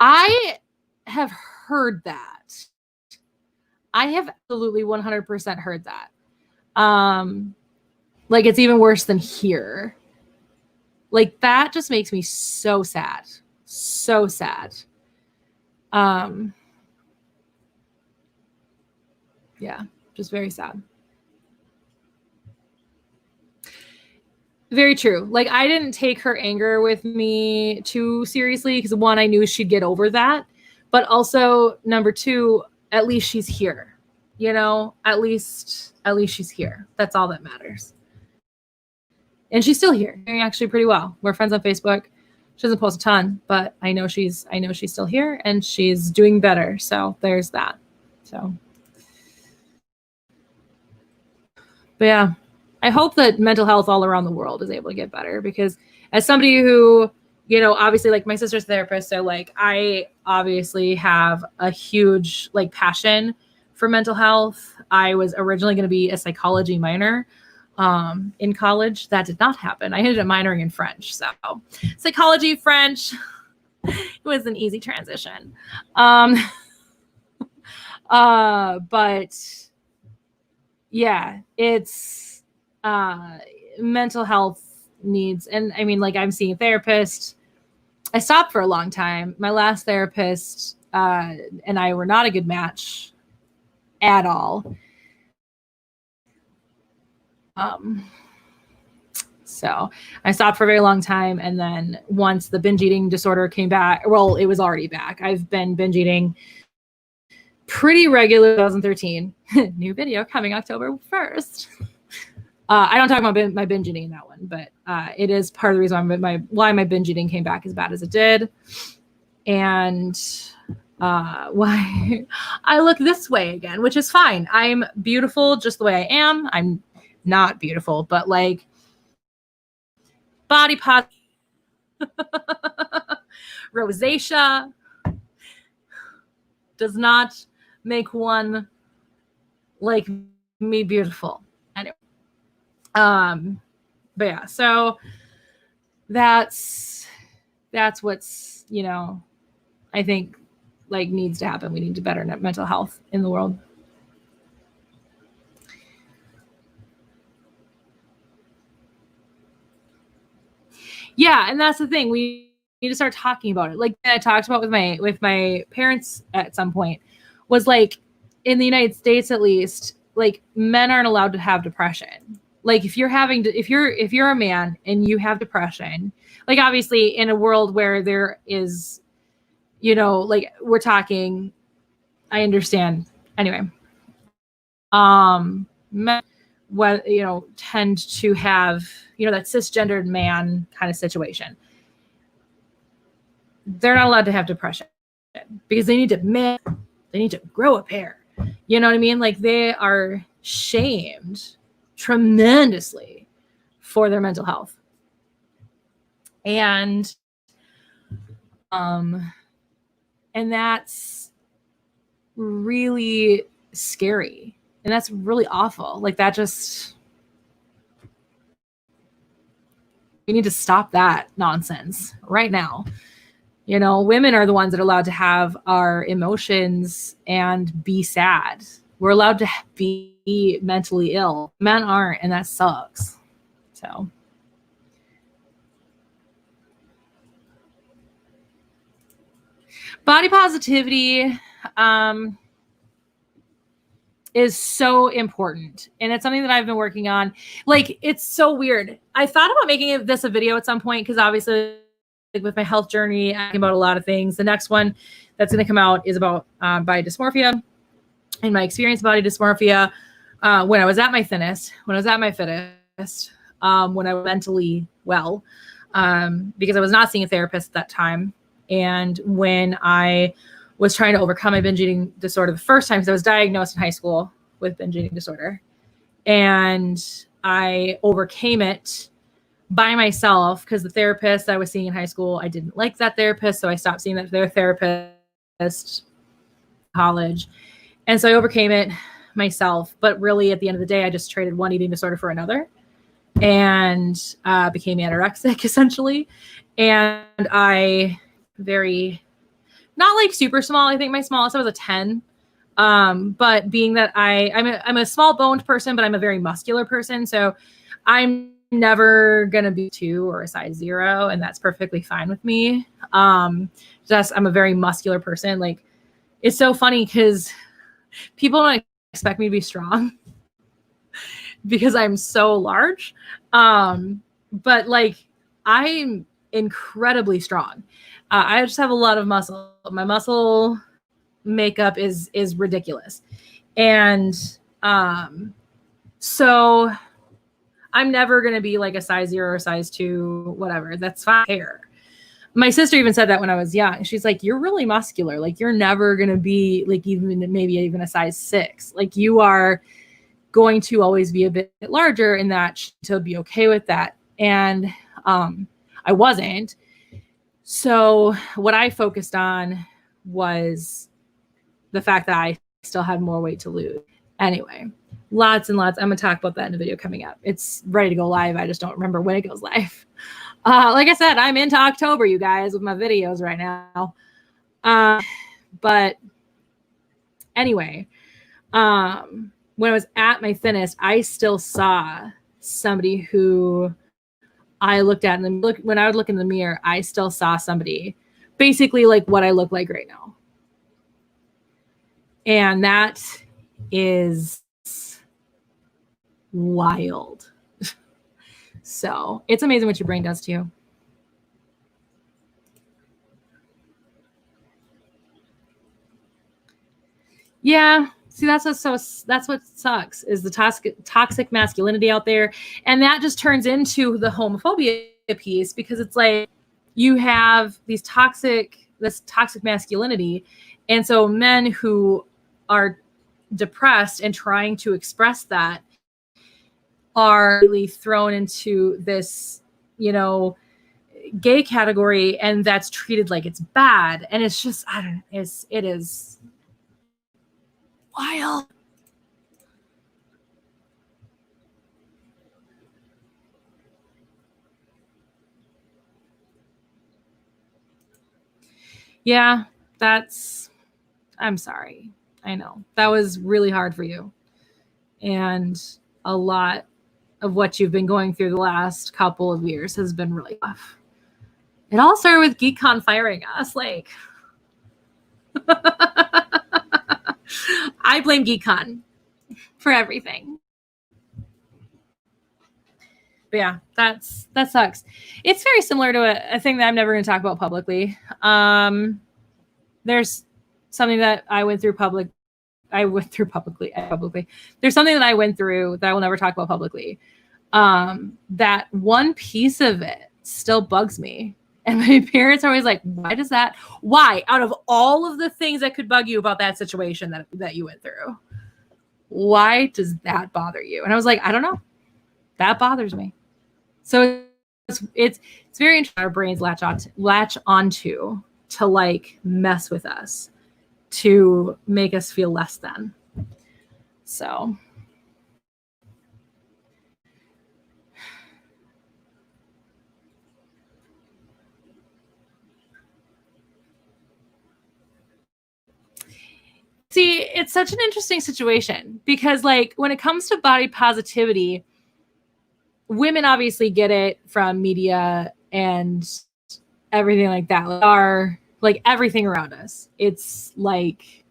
Speaker 1: I have heard that. I have absolutely 100% heard that. Like it's even worse than here. Like that just makes me so sad. So sad. Yeah, just very sad. Very true. Like I didn't take her anger with me too seriously because 1, I knew she'd get over that. But also number 2, at least she's here. You know, at least she's here. That's all that matters. And she's still here, doing actually pretty well. We're friends on Facebook. She doesn't post a ton, but I know she's still here and she's doing better. So there's that. So, but yeah, I hope that mental health all around the world is able to get better because as somebody who, you know, obviously like my sister's a therapist. So like I obviously have a huge like passion for mental health. I was originally going to be a psychology minor in college. That did not happen. I ended up minoring in French. So psychology, French, it was an easy transition. But yeah, it's mental health needs. And I mean, like I'm seeing a therapist. I stopped for a long time. My last therapist and I were not a good match at all. So I stopped for a very long time. And then once the binge eating disorder came back, well, it was already back. I've been binge eating pretty regular 2013. New video coming October 1st. I don't talk about my binge eating in that one, but it is part of the reason why my binge eating came back as bad as it did. And why I look this way again, which is fine. I'm beautiful just the way I am. I'm not beautiful, but like body positive, rosacea does not make one like me beautiful. Anyway. But yeah, so that's what's, you know, I think like needs to happen. We need to better mental health in the world. Yeah, and that's the thing. We need to start talking about it. Like I talked about with my parents at some point, was like in the United States at least, like men aren't allowed to have depression. Like if you're a man and you have depression, like obviously in a world where there is, you know, like we're talking, I understand. Anyway, men, what, you know, tend to have, you know, that cisgendered man kind of situation. They're not allowed to have depression because they need to grow a pair. You know what I mean? Like they are shamed tremendously for their mental health. And that's really scary. And that's really awful. Like that just, we need to stop that nonsense right now. You know, women are the ones that are allowed to have our emotions and be sad. We're allowed to be mentally ill. Men aren't, and that sucks. So. Body positivity is so important. And it's something that I've been working on. Like, it's so weird. I thought about making this a video at some point because obviously like with my health journey, I'm about a lot of things. The next one that's going to come out is about body dysmorphia and my experience of body dysmorphia when I was at my thinnest, when I was at my fittest, when I was mentally well, because I was not seeing a therapist at that time. And when I was trying to overcome my binge eating disorder the first time, because I was diagnosed in high school with binge eating disorder, and I overcame it by myself because the therapist I was seeing in high school, I didn't like that therapist, so I stopped seeing their therapist college. And so I overcame it myself. But really, at the end of the day, I just traded one eating disorder for another and became anorexic, essentially. And I not like super small. I think my smallest I was a 10. But being that I'm a small boned person, but I'm a very muscular person. So I'm never going to be 2 or a size 0. And that's perfectly fine with me. I'm a very muscular person. Like, it's so funny because people don't expect me to be strong because I'm so large. But like, I'm incredibly strong. I just have a lot of muscle. My muscle makeup is ridiculous. And so I'm never going to be like a size 0 or size 2, whatever. That's fine. My sister even said that when I was young. She's like, you're really muscular. Like, you're never going to be like maybe even a size 6. Like, you are going to always be a bit larger, and that to be okay with that. And I wasn't. So what I focused on was the fact that I still had more weight to lose. Anyway, lots and lots. I'm going to talk about that in a video coming up. It's ready to go live. I just don't remember when it goes live. Like I said, I'm into October, you guys, with my videos right now. But anyway, when I was at my thinnest, I still saw somebody who I looked at, and when I would look in the mirror, I still saw somebody basically like what I look like right now. And that is wild. So it's amazing what your brain does to you. Yeah. See, that's what sucks is the toxic masculinity out there. And that just turns into the homophobia piece, because it's like you have this toxic masculinity. And so men who are depressed and trying to express that are really thrown into this, gay category, and that's treated like it's bad. And it's just, I don't know, it is wild. Yeah, I'm sorry. I know that was really hard for you. And a lot of what you've been going through the last couple of years has been really tough. It all started with GeekCon firing us. Like, I blame GeekCon for everything. But yeah, that sucks. It's very similar to a thing that I'm never going to talk about publicly. There's something that I went through publicly. There's something that I went through that I will never talk about publicly. That one piece of it still bugs me. And my parents are always like, why? Out of all of the things that could bug you about that situation that you went through, why does that bother you? And I was like, I don't know. That bothers me. So it's very interesting. Our brains latch onto to like mess with us, to make us feel less than. So see, it's such an interesting situation because like when it comes to body positivity, women obviously get it from media and everything like that. Like everything around us. It's like,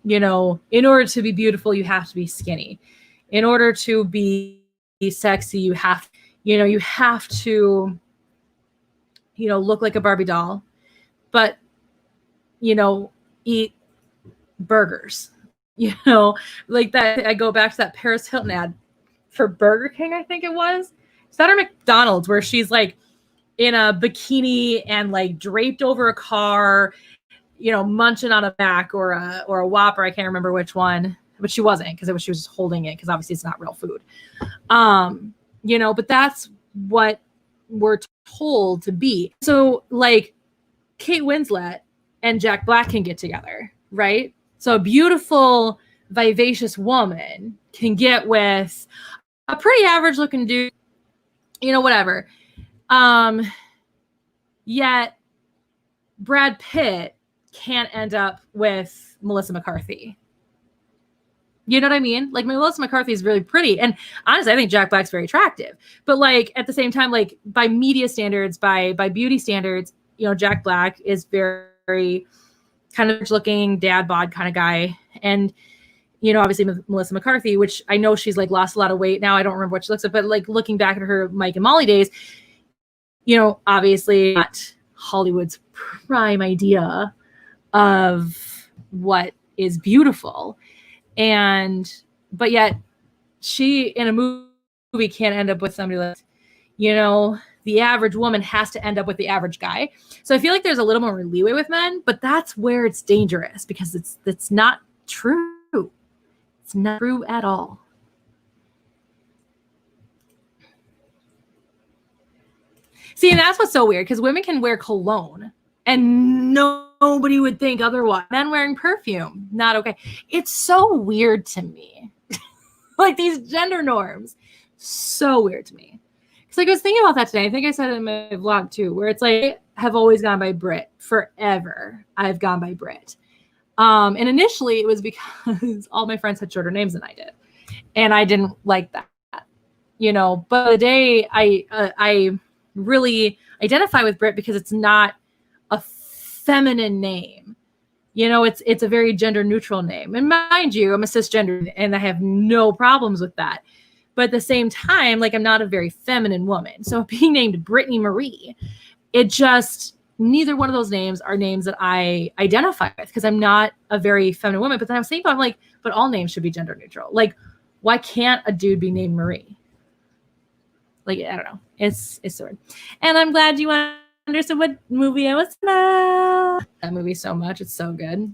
Speaker 1: in order to be beautiful, you have to be skinny. In order to be sexy, you have to, look like a Barbie doll, but, eat burgers, like that. I go back to that Paris Hilton ad for Burger King, I think it was. Is that or McDonald's, where she's like in a bikini and like draped over a car, munching on a Mac or a Whopper. I can't remember which one, but she wasn't, because she was just holding it, because obviously it's not real food. But that's what we're told to be. So like Kate Winslet and Jack Black can get together, right? So a beautiful, vivacious woman can get with a pretty average looking dude, whatever. Yet Brad Pitt can't end up with Melissa McCarthy. You know what I mean? Like, Melissa McCarthy is really pretty. And honestly, I think Jack Black's very attractive. But like at the same time, like by media standards, by beauty standards, Jack Black is very, very kind of looking dad bod kind of guy. And, obviously Melissa McCarthy, which I know she's like lost a lot of weight now. I don't remember what she looks like, but like looking back at her Mike and Molly days, obviously not Hollywood's prime idea of what is beautiful. But yet she in a movie can't end up with somebody like, the average woman has to end up with the average guy. So I feel like there's a little more leeway with men, but that's where it's dangerous, because it's not true. It's not true at all. See, and that's what's so weird, because women can wear cologne and nobody would think otherwise. Men wearing perfume, not okay. It's so weird to me. Like these gender norms, so weird to me. Because like I was thinking about that today. I think I said it in my vlog too, where it's like, I have always gone by Brit. Forever, I've gone by Brit. And initially it was because all my friends had shorter names than I did. And I didn't like that, but the day I really identify with Brit, because it's not a feminine name. It's a very gender neutral name. And mind you, I'm a cisgender and I have no problems with that. But at the same time, like I'm not a very feminine woman. So being named Brittany Marie, it just, neither one of those names are names that I identify with, because I'm not a very feminine woman. But then I was thinking, I'm like, but all names should be gender neutral. Like, why can't a dude be named Marie? Like, I don't know. It's so weird. And I'm glad you understood what movie I was about. That movie so much. It's so good.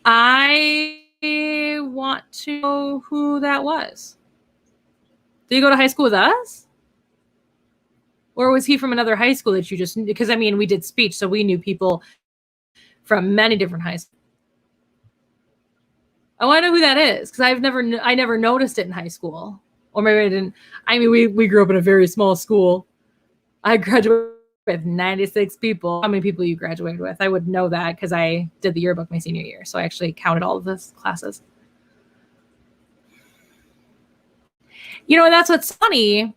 Speaker 1: I want to know who that was. Did you go to high school with us? Or was he from another high school that you just, because I mean, we did speech, so we knew people from many different high schools. I want to know who that is, because I never noticed it in high school. Or maybe I didn't. I mean, we grew up in a very small school. I graduated with 96 people. How many people you graduated with? I would know that because I did the yearbook my senior year. So I actually counted all of those classes. You know, that's what's funny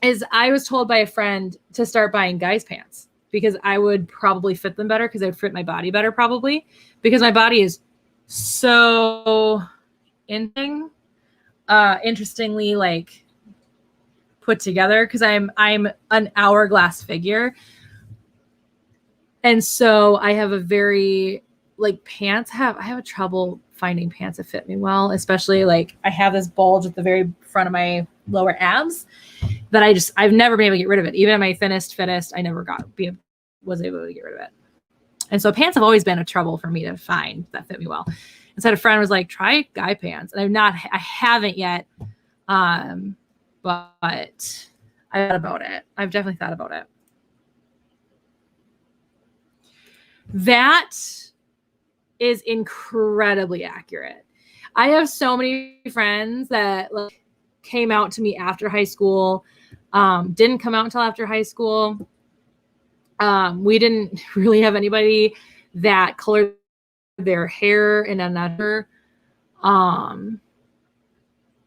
Speaker 1: is I was told by a friend to start buying guys' pants because I would probably fit them better because they would fit my body better probably because my body is so interestingly like put together because I'm an hourglass figure. And so I have a very like I have a trouble finding pants that fit me well, especially like I have this bulge at the very front of my lower abs that I've never been able to get rid of it. Even at my thinnest, I never was able to get rid of it. And so pants have always been a trouble for me to find that fit me well. And so a friend was like, try guy pants. And I haven't yet. But I thought about it. I've definitely thought about it. That is incredibly accurate. I have so many friends that like came out to me after high school, didn't come out until after high school. We didn't really have anybody that colored their hair in another.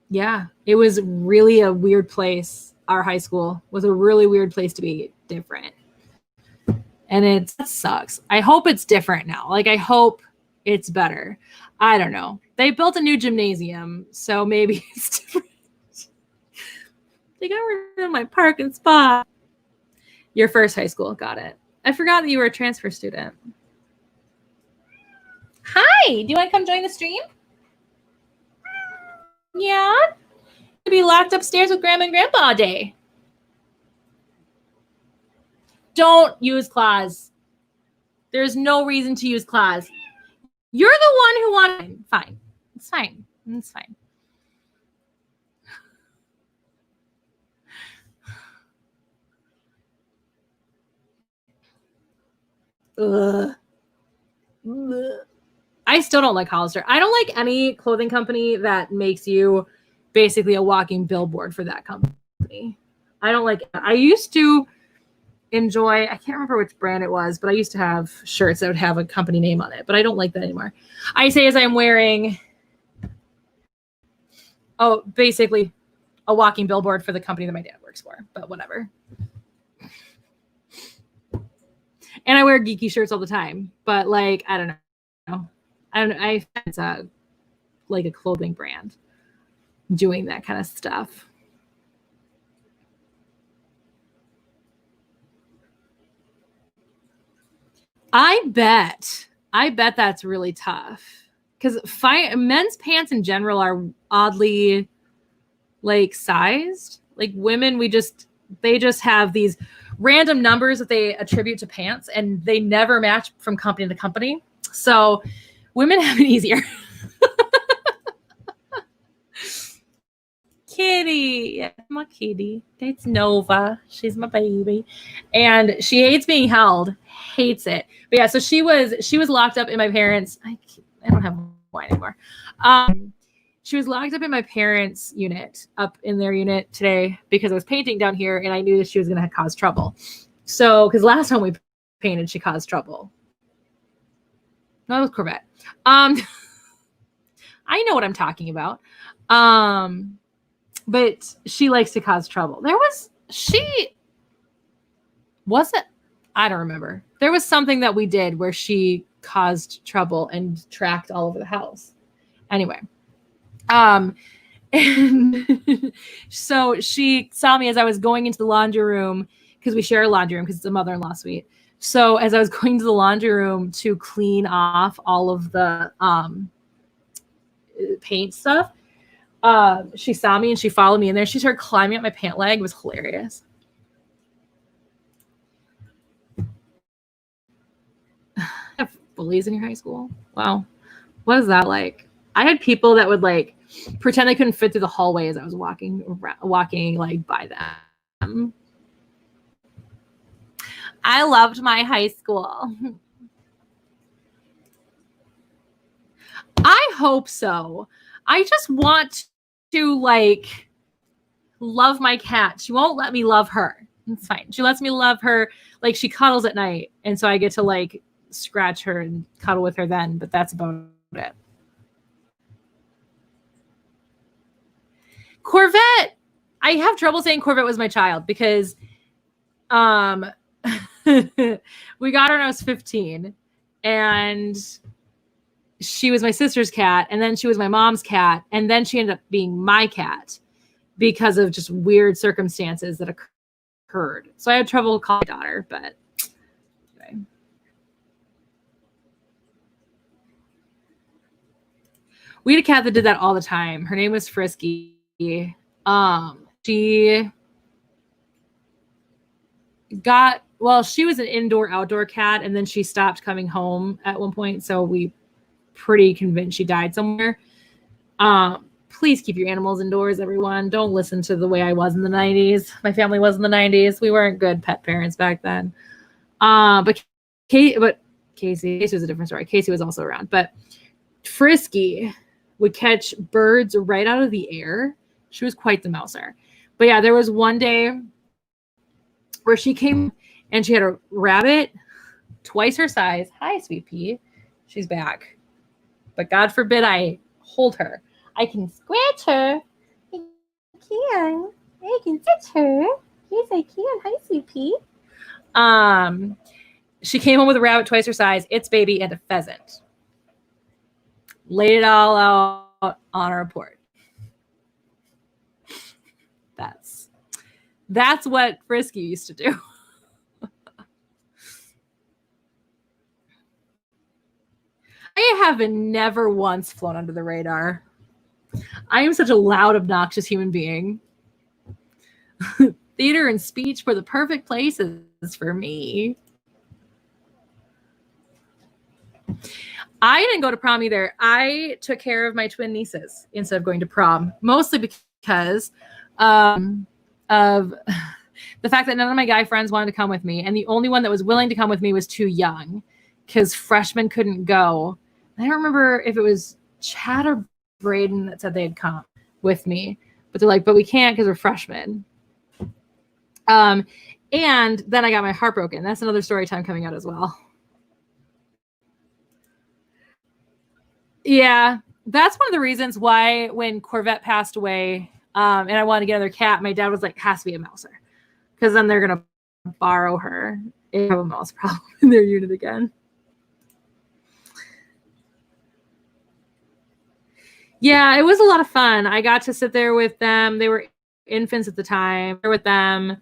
Speaker 1: Yeah, it was really a weird place. Our high school was a really weird place to be different. And that sucks. I hope it's different now. Like, I hope it's better. I don't know. They built a new gymnasium, so maybe it's different. They got rid of my parking spot. Your first high school. Got it. I forgot that you were a transfer student. Hi. Do you want to come join the stream? Yeah? To be locked upstairs with Grandma and Grandpa all day. Don't use claws. There's no reason to use claws. You're the one who wanted. Fine. It's fine. It's fine. Ugh. I still don't like Hollister. I don't like any clothing company that makes you basically a walking billboard for that company. I don't like it. I used to enjoy, I can't remember which brand it was, but I used to have shirts that would have a company name on it, but I don't like that anymore. I say as I'm wearing, basically a walking billboard for the company that my dad works for, but whatever. And I wear geeky shirts all the time, but like, I don't know. I think it's like a clothing brand doing that kind of stuff. I bet that's really tough because men's pants in general are oddly like sized. Like women, they just have these random numbers that they attribute to pants and they never match from company to company. So women have it easier. Kitty. Yeah, my kitty. It's Nova. She's my baby. And she hates being held. Hates it. But yeah, so she was locked up in my parents'. I don't have wine anymore. She was locked up in my parents' unit, up in their unit today because I was painting down here and I knew that she was going to cause trouble. So, because last time we painted, she caused trouble. No, it was Corvette. I know what I'm talking about. But she likes to cause trouble. I don't remember. There was something that we did where she caused trouble and tracked all over the house. Anyway. And so she saw me as I was going into the laundry room because we share a laundry room because it's a mother-in-law suite. So as I was going to the laundry room to clean off all of the paint stuff, she saw me and she followed me in there. She started climbing up my pant leg. It was hilarious. Have bullies in your high school? Wow. What is that like? I had people that would like pretend they couldn't fit through the hallway as I was walking like by them. I loved my high school. I hope so. I just want to like love my cat. She won't let me love her. It's fine. She lets me love her. Like she cuddles at night. And so I get to like scratch her and cuddle with her then, but that's about it. Corvette. I have trouble saying Corvette was my child because we got her when I was 15 and she was my sister's cat and then she was my mom's cat and then she ended up being my cat because of just weird circumstances that occurred. So I had trouble calling my daughter, but anyway. We had a cat that did that all the time. Her name was Frisky. She was an indoor-outdoor cat, and then she stopped coming home at one point, so we pretty convinced she died somewhere. Please keep your animals indoors, everyone. Don't listen to the way I was in the 90s. My family was in the 90s. We weren't good pet parents back then. But Casey was a different story. Casey was also around, but Frisky would catch birds right out of the air. She was quite the mouser. But yeah, there was one day where she came and she had a rabbit twice her size. Hi, sweet pea. She's back. But God forbid I hold her. I can scratch her. I can. I can touch her. Yes, I can. Hi, sweet pea. She came home with a rabbit twice her size, its baby, and a pheasant. Laid it all out on our porch. That's what Frisky used to do. I have never once flown under the radar. I am such a loud, obnoxious human being. Theater and speech were the perfect places for me. I didn't go to prom either. I took care of my twin nieces instead of going to prom, mostly because of the fact that none of my guy friends wanted to come with me. And the only one that was willing to come with me was too young because freshmen couldn't go. I don't remember if it was Chad or Braden that said they'd come with me, but they're like, but we can't because we're freshmen. And then I got my heart broken. That's another story time coming out as well. Yeah, that's one of the reasons why when Corvette passed away, and I wanted to get another cat, my dad was like, has to be a mouser. Because then they're going to borrow her and have a mouse problem in their unit again. Yeah, it was a lot of fun. I got to sit there with them. They were infants at the time. With them.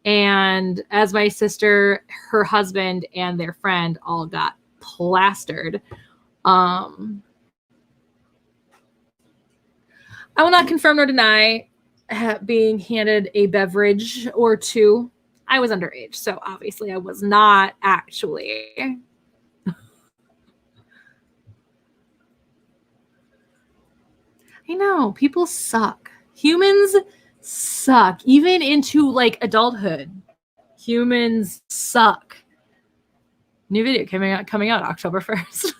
Speaker 1: And as my sister, her husband, and their friend all got plastered. I will not confirm nor deny being handed a beverage or two. I was underage, so obviously I was not actually. I know, people suck. Humans suck. Even into like adulthood, humans suck. New video coming out October 1st.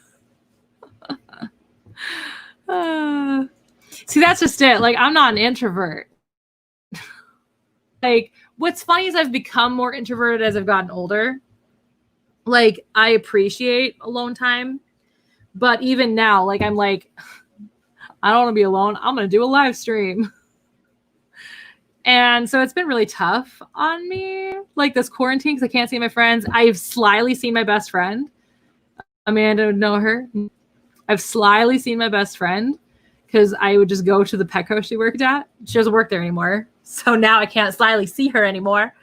Speaker 1: See, that's just it. Like, I'm not an introvert. Like, what's funny is I've become more introverted as I've gotten older. Like, I appreciate alone time. But even now, like, I'm like, I don't want to be alone. I'm going to do a live stream. And so it's been really tough on me, like this quarantine, because I can't see my friends. I've slyly seen my best friend. Amanda would know her. I've slyly seen my best friend because I would just go to the Petco she worked at. She doesn't work there anymore. So now I can't slyly see her anymore.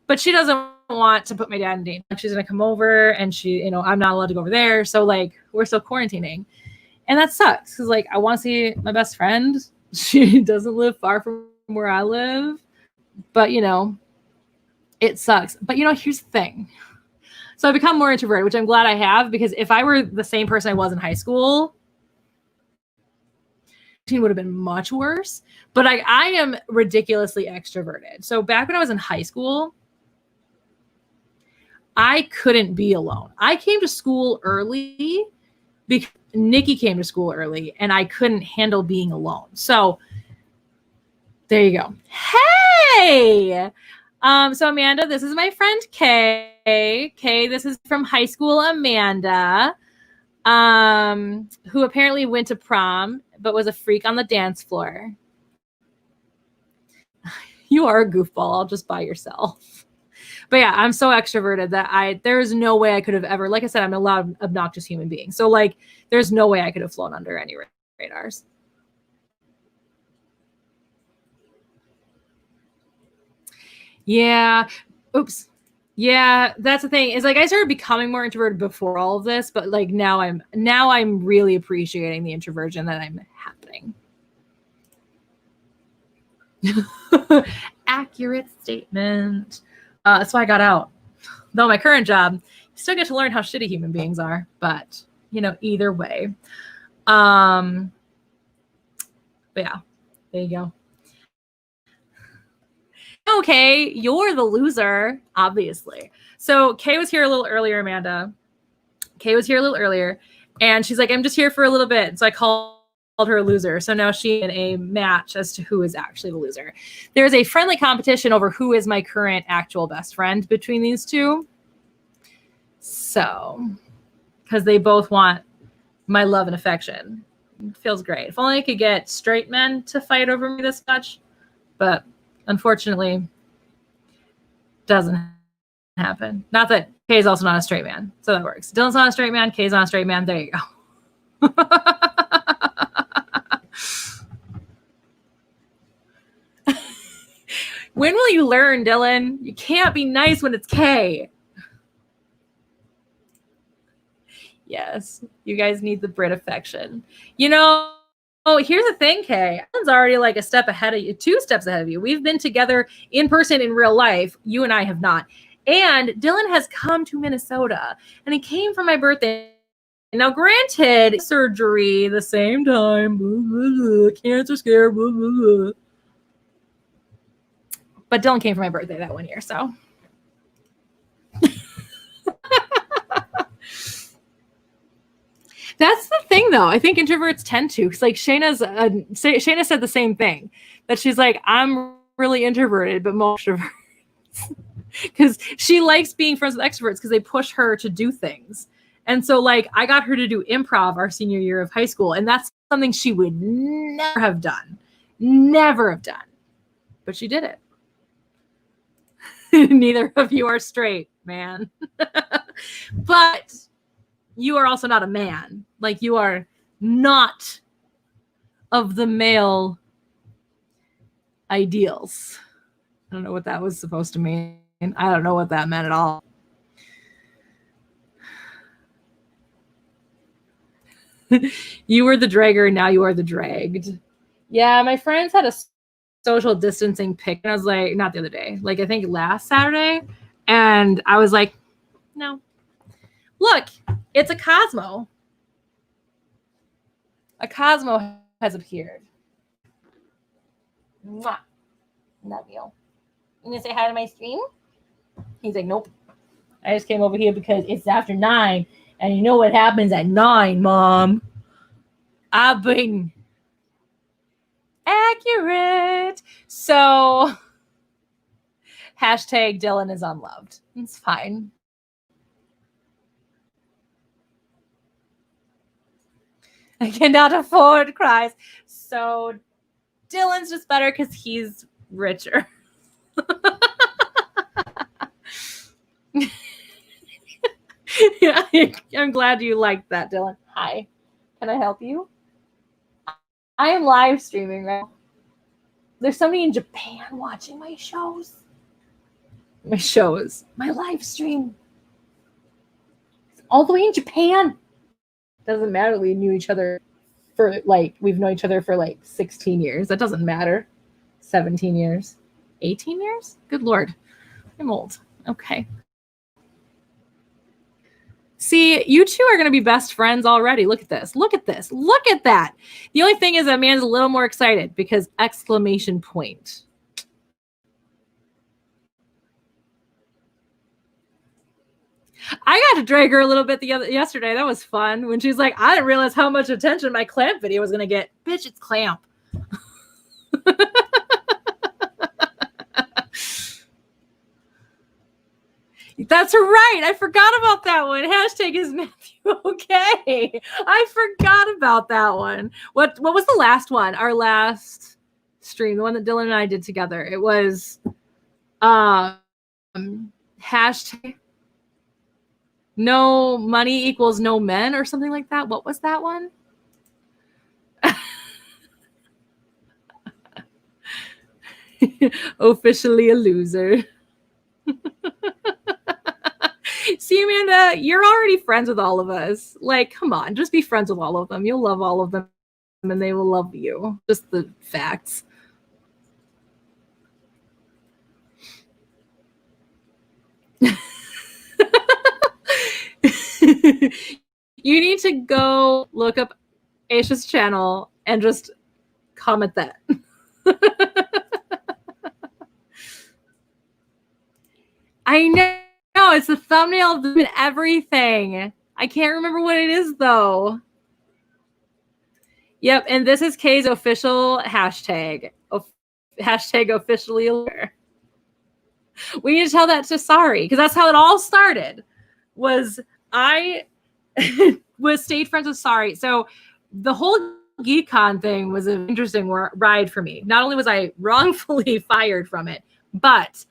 Speaker 1: But she doesn't want to put my dad in danger. She's going to come over and I'm not allowed to go over there. So like we're still quarantining. And that sucks because like I want to see my best friend. She doesn't live far from where I live. But it sucks. But here's the thing. So I've become more introverted, which I'm glad I have, because if I were the same person I was in high school, would have been much worse. But I am ridiculously extroverted. So back when I was in high school, I couldn't be alone. I came to school early because Nikki came to school early and I couldn't handle being alone. So there you go. Hey! So Amanda, this is my friend Kay. Kay, this is from high school Amanda, who apparently went to prom, but was a freak on the dance floor. You are a goofball all just by yourself. But yeah, I'm so extroverted that there is no way I could have ever, like I said, I'm a loud, obnoxious human being. So like, there's no way I could have flown under any radars. Yeah. Oops. Yeah, that's the thing. Is like I started becoming more introverted before all of this, but like now I'm really appreciating the introversion that I'm happening. Accurate statement. That's why I got out. Though my current job, you still get to learn how shitty human beings are, but either way. But yeah, there you go. Okay, you're the loser, obviously. So Kay was here a little earlier, Amanda. Kay was here a little earlier, and she's like, I'm just here for a little bit. So I called her a loser. So now she's in a match as to who is actually the loser. There's a friendly competition over who is my current actual best friend between these two. So, because they both want my love and affection. It feels great. If only I could get straight men to fight over me this much, but unfortunately, doesn't happen. Not that Kay's also not a straight man, so that works. Dylan's not a straight man. Kay's not a straight man. There you go. When will you learn, Dylan? You can't be nice when it's Kay. Yes, you guys need the Brit affection. Oh, here's the thing, Kay. Dylan's already like a step ahead of you, 2 steps ahead of you. We've been together in person in real life. You and I have not. And Dylan has come to Minnesota, and he came for my birthday. Now, granted, surgery the same time, cancer scare, but Dylan came for my birthday that one year, so. That's the thing, though. I think introverts tend to, because like Shayna said the same thing, that she's like, I'm really introverted, but most extroverts, because she likes being friends with extroverts because they push her to do things. And so like I got her to do improv our senior year of high school, and that's something she would never have done, but she did it. Neither of you are straight, man. But you are also not a man. Like, you are not of the male ideals. I don't know what that was supposed to mean. I don't know what that meant at all. You were the dragger, now you are the dragged. Yeah, my friends had a social distancing pic, and I was like, not the other day, like I think last Saturday, and I was like, no. Look, it's a Cosmo. A Cosmo has appeared. Mwah. Love you. You gonna say hi to my stream? He's like, nope. I just came over here because it's after 9, and you know what happens at 9, Mom? I've been accurate. So, hashtag Dylan is unloved. It's fine. I cannot afford cries. So Dylan's just better because he's richer. Yeah, I'm glad you liked that, Dylan. Hi. Can I help you? I am live streaming right now. There's somebody in Japan watching my shows. My live stream. All the way in Japan. Doesn't matter. We knew each other for we've known each other for 16 years. That doesn't matter. 17 years. 18 years? Good Lord. I'm old. Okay. See, you two are going to be best friends already. Look at this. Look at this. Look at that. The only thing is that Amanda's a little more excited because exclamation point. I got to drag her a little bit yesterday. That was fun when she's like, I didn't realize how much attention my clamp video was going to get. Bitch, it's clamp. That's right. I forgot about that one. Hashtag is Matthew okay. I forgot about that one. What was the last one? Our last stream, the one that Dylan and I did together. It was hashtag no money equals no men or something like that. What was that one? Officially a loser. See, Amanda, you're already friends with all of us. Like, come on, just be friends with all of them. You'll love all of them and they will love you. Just the facts. You need to go look up Aisha's channel and just comment that. I know. It's the thumbnail of them and everything. I can't remember what it is, though. Yep, and this is Kay's official hashtag. Hashtag officially aware. We need to tell that to Sorry, because that's how it all started. Was I stayed friends with Sorry. So the whole GeekCon thing was an interesting ride for me. Not only was I wrongfully fired from it, but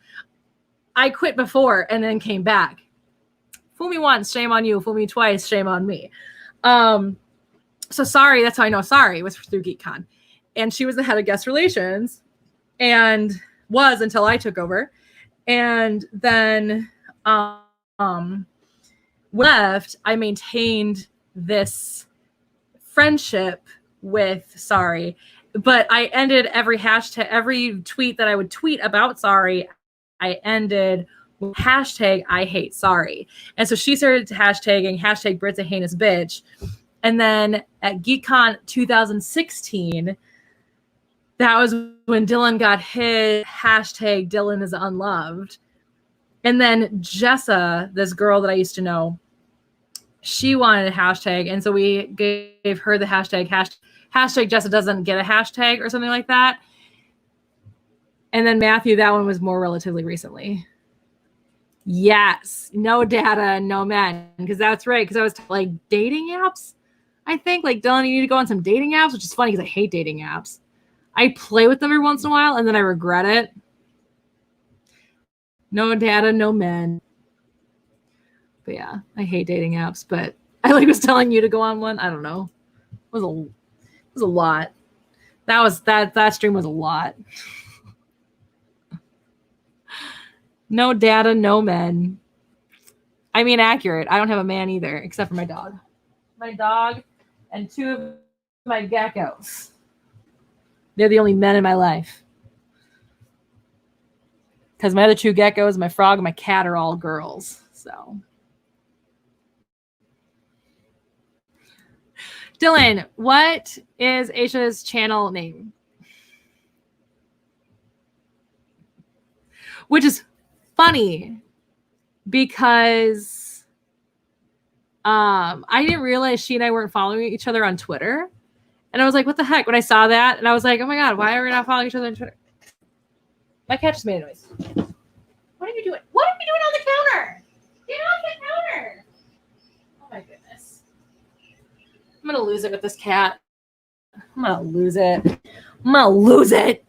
Speaker 1: I quit before and then came back. Fool me once, shame on you. Fool me twice, shame on me. So Sorry, that's how I know Sorry was through GeekCon. And she was the head of guest relations and was until I took over. And then left, I maintained this friendship with Sorry, but I ended every tweet that I would tweet about Sorry, I ended with hashtag I hate Sorry. And so she started hashtagging hashtag Brit's a heinous bitch. And then at GeekCon 2016, that was when Dylan got his hashtag Dylan is unloved. And then Jessa, this girl that I used to know, she wanted a hashtag. And so we gave her the hashtag Jessa doesn't get a hashtag or something like that. And then Matthew, that one was more relatively recently. Yes. No data, no men. Because that's right. Because I was like dating apps. I think like Dylan, you need to go on some dating apps, which is funny because I hate dating apps. I play with them every once in a while and then I regret it. No data, no men. But yeah, I hate dating apps. But I was telling you to go on one. I don't know. It was a lot. That stream was a lot. No data, no men. I mean, accurate. I don't have a man either, except for my dog. My dog and two of my geckos. They're the only men in my life. Because my other two geckos, my frog, and my cat are all girls. So, Dylan, what is Aisha's channel name? Which is funny because I didn't realize she and I weren't following each other on Twitter. And I was like, what the heck? When I saw that, and I was like, oh my God, why are we not following each other on Twitter? My cat just made a noise. What are you doing? What are you doing on the counter? Get off the counter. Oh my goodness. I'm going to lose it with this cat. I'm going to lose it.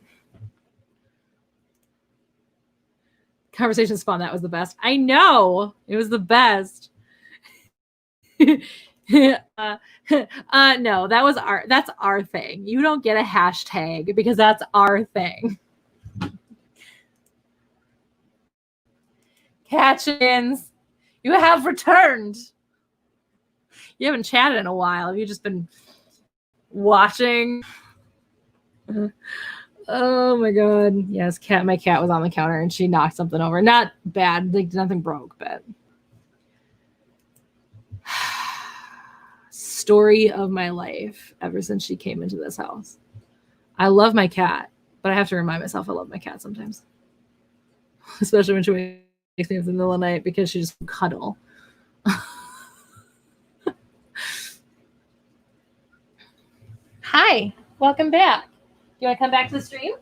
Speaker 1: Conversation spawn, that was the best. I know. It was the best. No, that's our thing. You don't get a hashtag because that's our thing. Catch-ins, you have returned. You haven't chatted in a while. Have you just been watching? Oh my God. Yes, my cat was on the counter and she knocked something over. Not bad, like nothing broke, but story of my life ever since she came into this house. I love my cat, but I have to remind myself I love my cat sometimes. Especially when she wakes me up in the middle of the night because she just cuddle. Hi, welcome back. You want to come back to the stream?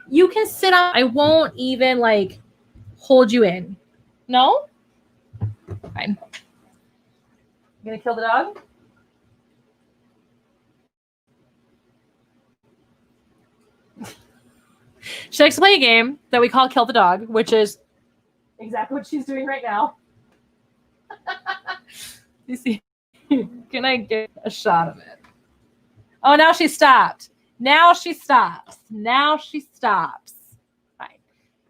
Speaker 1: You can sit on. I won't even like hold you in. No? Fine. You gonna kill the dog? She likes to play a game that we call Kill the Dog, which is exactly what she's doing right now. You see? Can I get a shot of it? Oh, now she stopped. Now she stops. Now she stops. Fine.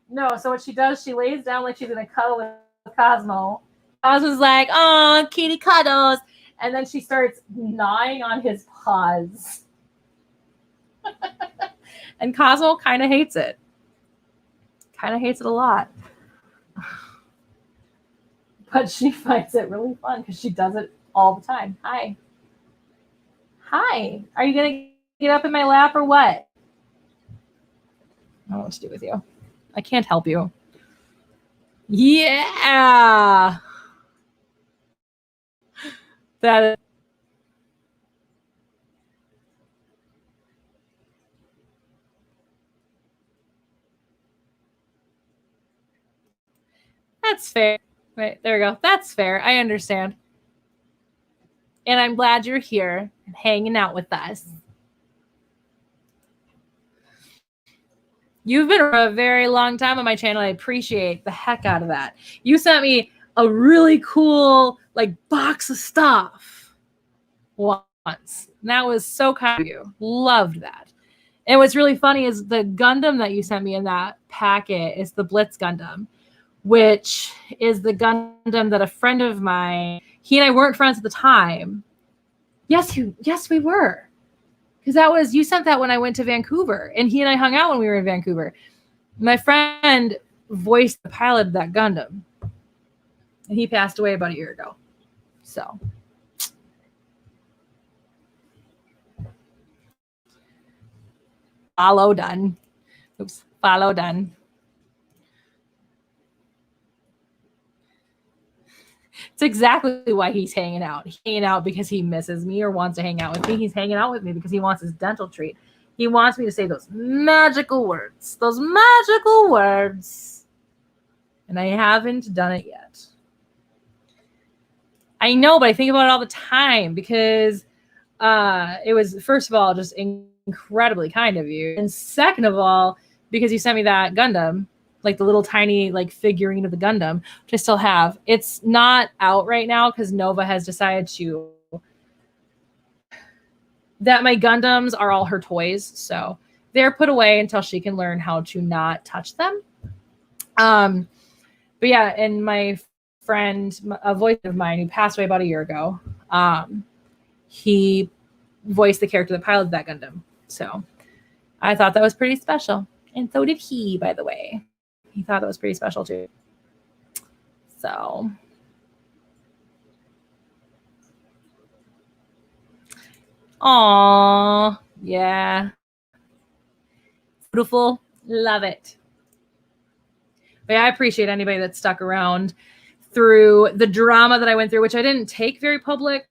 Speaker 1: No, so what she does, she lays down like she's gonna cuddle with Cosmo. Cosmo's like, oh, kitty cuddles. And then she starts gnawing on his paws. And Cosmo kind of hates it. Kind of hates it a lot. But she finds it really fun because she does it all the time. Hi. Hi. Are you going to get up in my lap or what? I don't know what to do with you. I can't help you. Yeah. That's fair. Right, there we go. That's fair. I understand. And I'm glad you're here and hanging out with us. You've been for a very long time on my channel. I appreciate the heck out of that. You sent me a really cool like box of stuff once. That was so kind of you. Loved that. And what's really funny is the Gundam that you sent me in that packet is the Blitz Gundam, which is the Gundam that a friend of mine, he and I weren't friends at the time. Yes, we were. Because that was, you sent that when I went to Vancouver, and he and I hung out when we were in Vancouver. My friend voiced the pilot of that Gundam, and he passed away about a year ago. So. Follow done. Oops, follow done. It's exactly why he's hanging out. He's hanging out because he misses me or wants to hang out with me. He's hanging out with me because he wants his dental treat. He wants me to say those magical words. Those magical words. And I haven't done it yet. I know, but I think about it all the time because it was, first of all, just incredibly kind of you. And second of all, because you sent me that Gundam, like the little tiny like figurine of the Gundam, which I still have. It's not out right now because Nova has decided that my Gundams are all her toys. So they're put away until she can learn how to not touch them. But yeah, and my friend, a voice of mine who passed away about a year ago, he voiced the character that piloted that Gundam. So I thought that was pretty special. And so did he, by the way. He thought that was pretty special too. So. Aww. Yeah. Beautiful. Love it. But yeah, I appreciate anybody that stuck around through the drama that I went through, which I didn't take very public.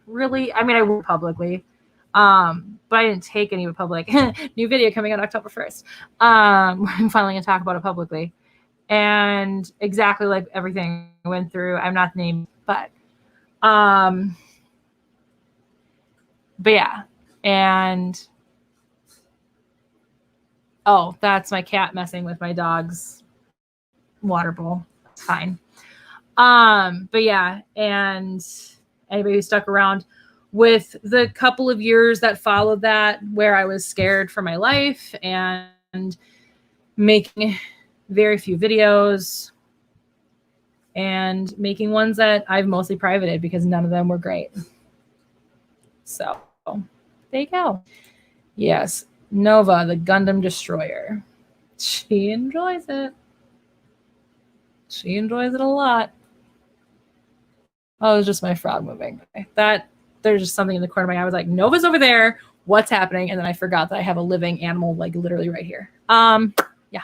Speaker 1: Really. I mean, I went publicly. But I didn't take any public. New video coming out October 1st. I'm finally gonna talk about it publicly. And exactly like everything I went through. I'm not named, but yeah. And oh, that's my cat messing with my dog's water bowl. That's fine. But yeah, and anybody who stuck around with the couple of years that followed that, where I was scared for my life and making very few videos and making ones that I've mostly privated because none of them were great. So there you go. Yes, Nova, the Gundam Destroyer. She enjoys it. She enjoys it a lot. Oh, it was just my frog moving. There's just something in the corner of my eye. I was like, Nova's over there. What's happening? And then I forgot that I have a living animal like literally right here. Yeah.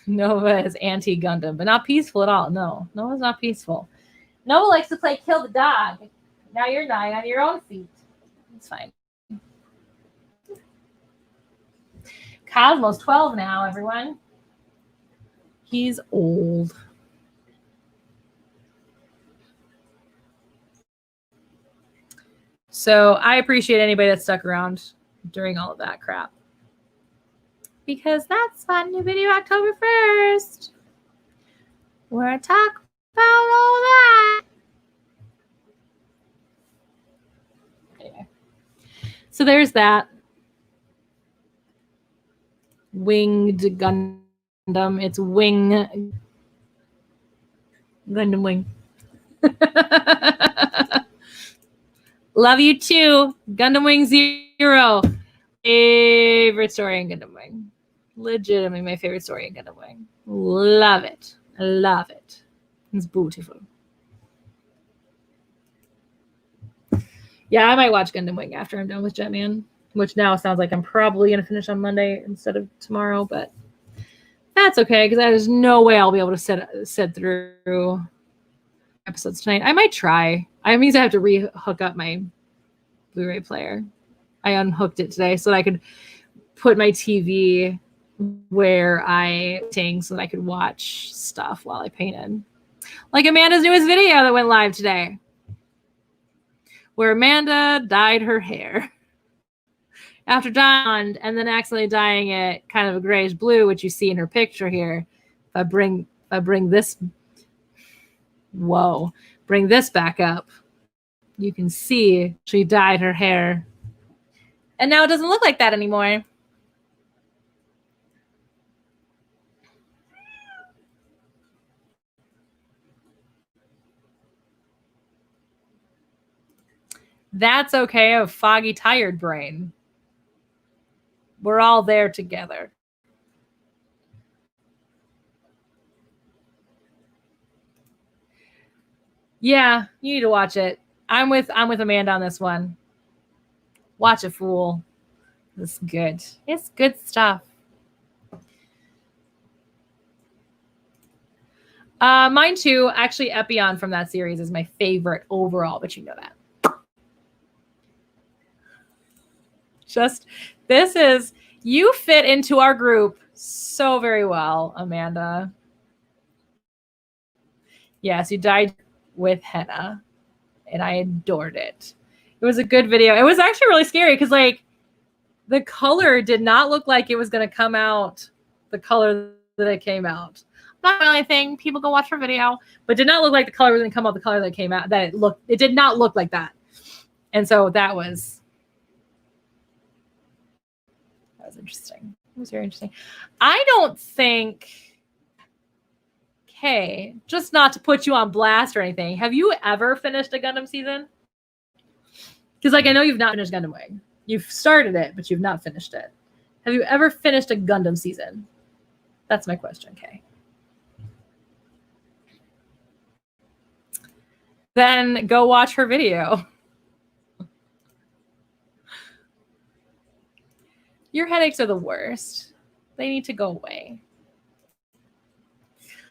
Speaker 1: Nova is anti-Gundam, but not peaceful at all. No, Nova's not peaceful. Nova likes to play kill the dog. Now you're lying on your own feet. It's fine. Cosmo's 12 now, everyone. He's old. So I appreciate anybody that stuck around during all of that crap. Because that's my new video October 1st. Where I talk about all that. Anyway. So there's that. Winged Gundam. It's Wing. Gundam Wing. Love you too. Gundam Wing 0. Favorite story in Gundam Wing. Legitimately my favorite story in Gundam Wing. Love it. Love it. It's beautiful. Yeah, I might watch Gundam Wing after I'm done with Jetman, which now sounds like I'm probably going to finish on Monday instead of tomorrow, but that's okay because there's no way I'll be able to sit through episodes tonight. I might try. I mean, I have to re-hook up my Blu-ray player. I unhooked it today so that I could put my TV where I sing so that I could watch stuff while I painted. Like Amanda's newest video that went live today, where Amanda dyed her hair after dyeing and then accidentally dyeing it kind of a grayish blue, which you see in her picture here. If I bring this, bring this back up, you can see she dyed her hair. And now it doesn't look like that anymore. That's okay. I have a foggy, tired brain. We're all there together. Yeah, you need to watch it. I'm with Amanda on this one. Watch it, fool. It's good. It's good stuff. Mine too. Actually, Epion from that series is my favorite overall, but you know that. You fit into our group so very well, Amanda. Yes, you died with henna, and I adored it. It was a good video. It was actually really scary because like the color did not look like it was going to come out the color that it came out. Not really anything. People go watch her video, but did not look like the color was going to come out the color that came out. It did not look like that. And so that was interesting. It was very interesting. I don't think, hey, just not to put you on blast or anything, have you ever finished a Gundam season? Because like I know you've not finished Gundam Wing. You've started it, but you've not finished it. Have you ever finished a Gundam season? That's my question, Kay. Then go watch her video. Your headaches are the worst. They need to go away.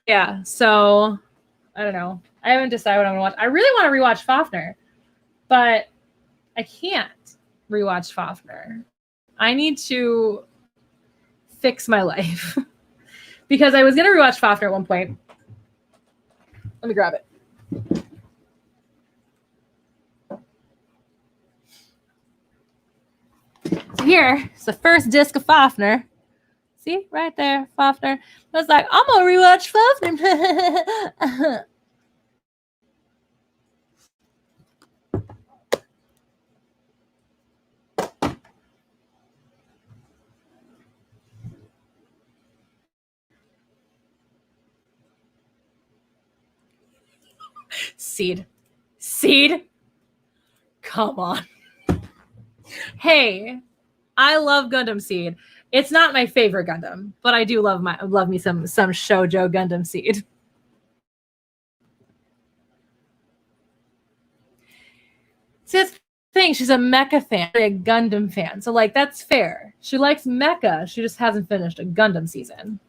Speaker 1: Yeah, so I don't know. I haven't decided what I'm going to watch. I really want to rewatch Fafner, but I can't rewatch Fafner. I need to fix my life because I was going to rewatch Fafner at one point. Let me grab it. So here, it's the first disc of Fafner. See, right there, Fafner. I was like, I'm going to rewatch Fafner. Seed. Come on. Hey, I love Gundam Seed. It's not my favorite Gundam, but I do love me some Shoujo Gundam Seed. See, that's the thing. She's a Mecha fan, a Gundam fan. So, like, that's fair. She likes Mecha. She just hasn't finished a Gundam season.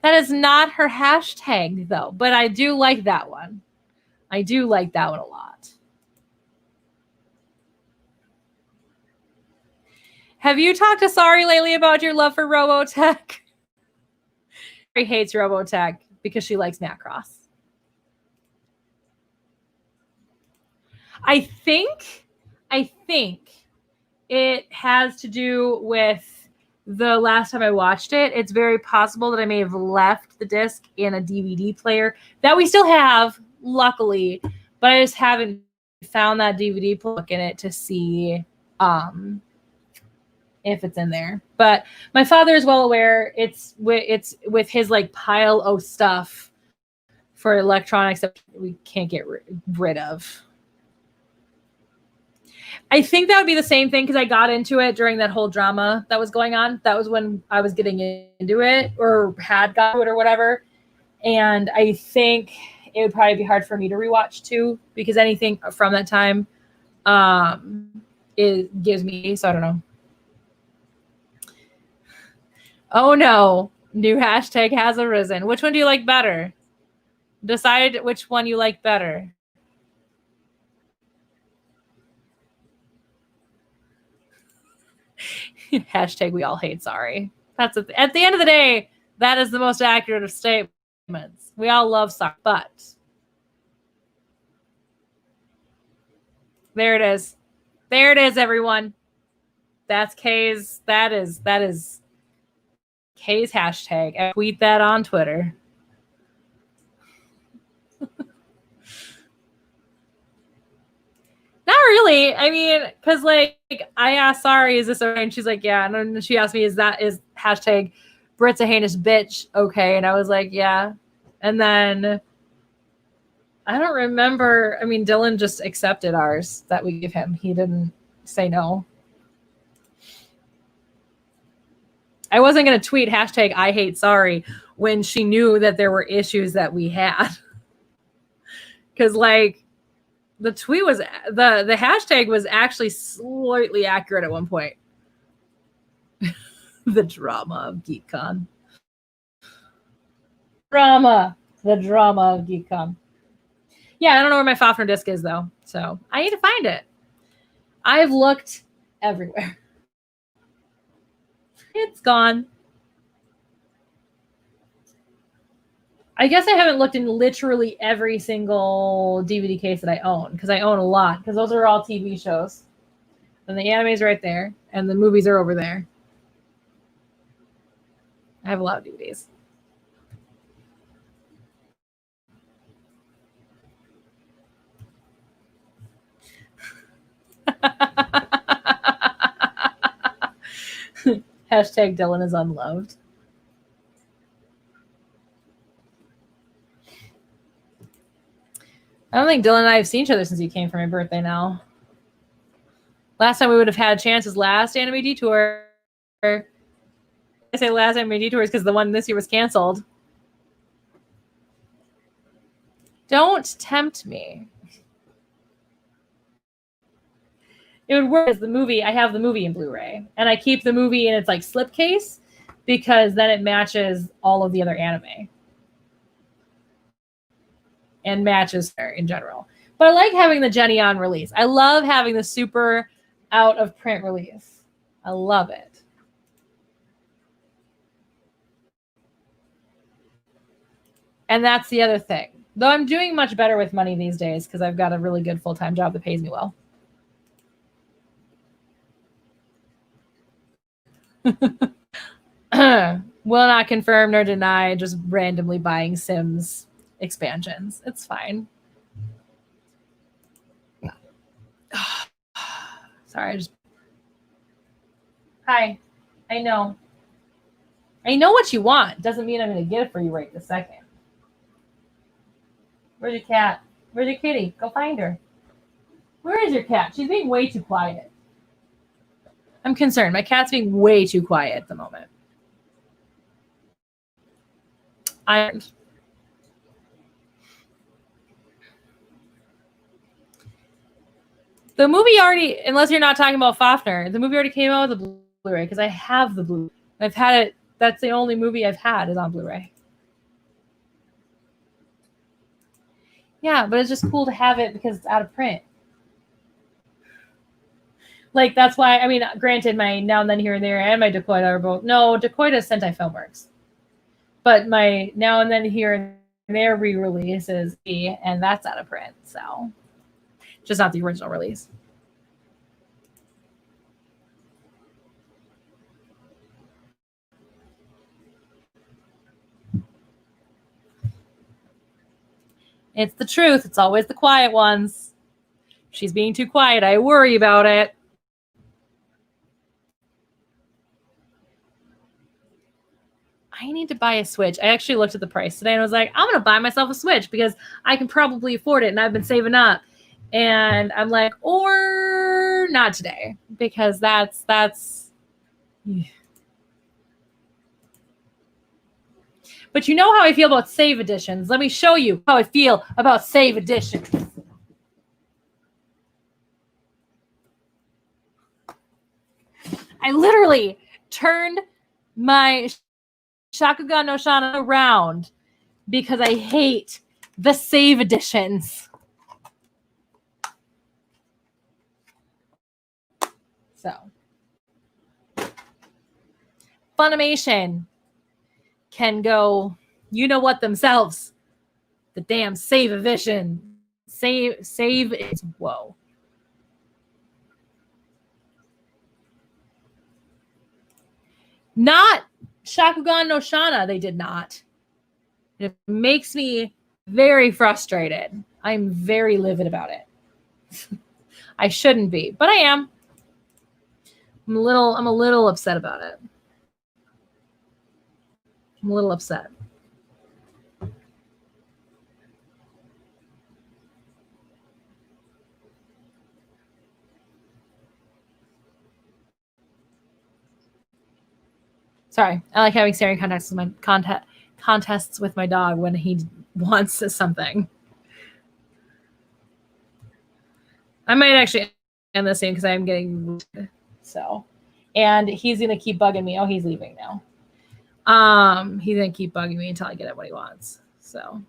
Speaker 1: That is not her hashtag, though. But I do like that one. I do like that one a lot. Have you talked to Sari lately about your love for Robotech? She hates Robotech because she likes Macross. I think it has to do with the last time I watched it. It's very possible that I may have left the disc in a DVD player that we still have, luckily, but I just haven't found that DVD player in it to see if it's in there. But my father is well aware. It's with his like pile of stuff for electronics that we can't get rid of. I think that would be the same thing because I got into it during that whole drama that was going on. That was when I was getting into it or had got to it or whatever. And I think it would probably be hard for me to rewatch too because anything from that time it gives me, so I don't know. Oh no, new hashtag has arisen. Which one do you like better? Decide which one you like better. Hashtag we all hate Sorry. That's at the end of the day, that is the most accurate of statements. We all love Sorry, but there it is. There it is, everyone. That's Kay's. That is Kay's hashtag. I tweet that on Twitter. Not really. I mean, because like I asked Sorry, is this okay? And she's like, yeah. And then she asked me, is hashtag Brit's a heinous bitch okay? And I was like, yeah. And then I don't remember. I mean, Dylan just accepted ours that we gave him. He didn't say no. I wasn't going to tweet hashtag I hate Sorry when she knew that there were issues that we had. Because like the tweet was the hashtag was actually slightly accurate at one point. The drama of GeekCon. The drama of GeekCon. Yeah, I don't know where my Fafner disc is though, so I need to find it. I've looked everywhere. It's gone. I guess I haven't looked in literally every single DVD case that I own because I own a lot because those are all TV shows. And the anime's right there and the movies are over there. I have a lot of DVDs. Hashtag Dylan is unloved. I don't think Dylan and I have seen each other since he came for my birthday now. Last time we would have had a chance is last Anime Detour. I say last Anime Detour is because the one this year was canceled. Don't tempt me. It would work as the movie. I have the movie in Blu-ray, and I keep the movie in its like slipcase because then it matches all of the other anime and matches her in general. But I like having the Jenny on release. I love having the super out of print release. I love it. And that's the other thing. Though I'm doing much better with money these days because I've got a really good full-time job that pays me well. Will not confirm nor deny just randomly buying Sims expansions. It's fine. Sorry, I just... Hi. I know what you want. Doesn't mean I'm going to get it for you right this second. Where's your cat? Where's your kitty? Go find her. Where is your cat? She's being way too quiet. I'm concerned. My cat's being way too quiet at the moment. The movie already, unless you're not talking about Fafner, the movie already came out with a Blu-ray because I have the Blu-ray. I've had it. That's the only movie I've had is on Blu-ray. Yeah, but it's just cool to have it because it's out of print. Like, that's why, I mean, granted, my Now and Then Here and There and my Dakoita are both, no, Dakoita is Sentai Filmworks. But my Now and Then Here and There re-release is and that's out of print, so. Just not the original release. It's the truth. It's always the quiet ones. She's being too quiet. I worry about it. I need to buy a Switch. I actually looked at the price today and was like, I'm going to buy myself a Switch because I can probably afford it and I've been saving up. And I'm like, or not today because that's. But you know how I feel about save editions. Let me show you how I feel about save editions. I literally turned my Shakugan no Shana around because I hate the save editions. So, Funimation can go, you know what themselves. The damn save edition. Save is whoa. Not Shakugan no Shana, they did not. It makes me very frustrated. I'm very livid about it. I shouldn't be, but I am. I'm a little upset about it. I'm a little upset. Sorry, I like having staring contests with my dog when he wants something. I might actually end this soon because I'm getting so, and he's gonna keep bugging me. Oh, he's leaving now. He's gonna keep bugging me until I get what he wants. So.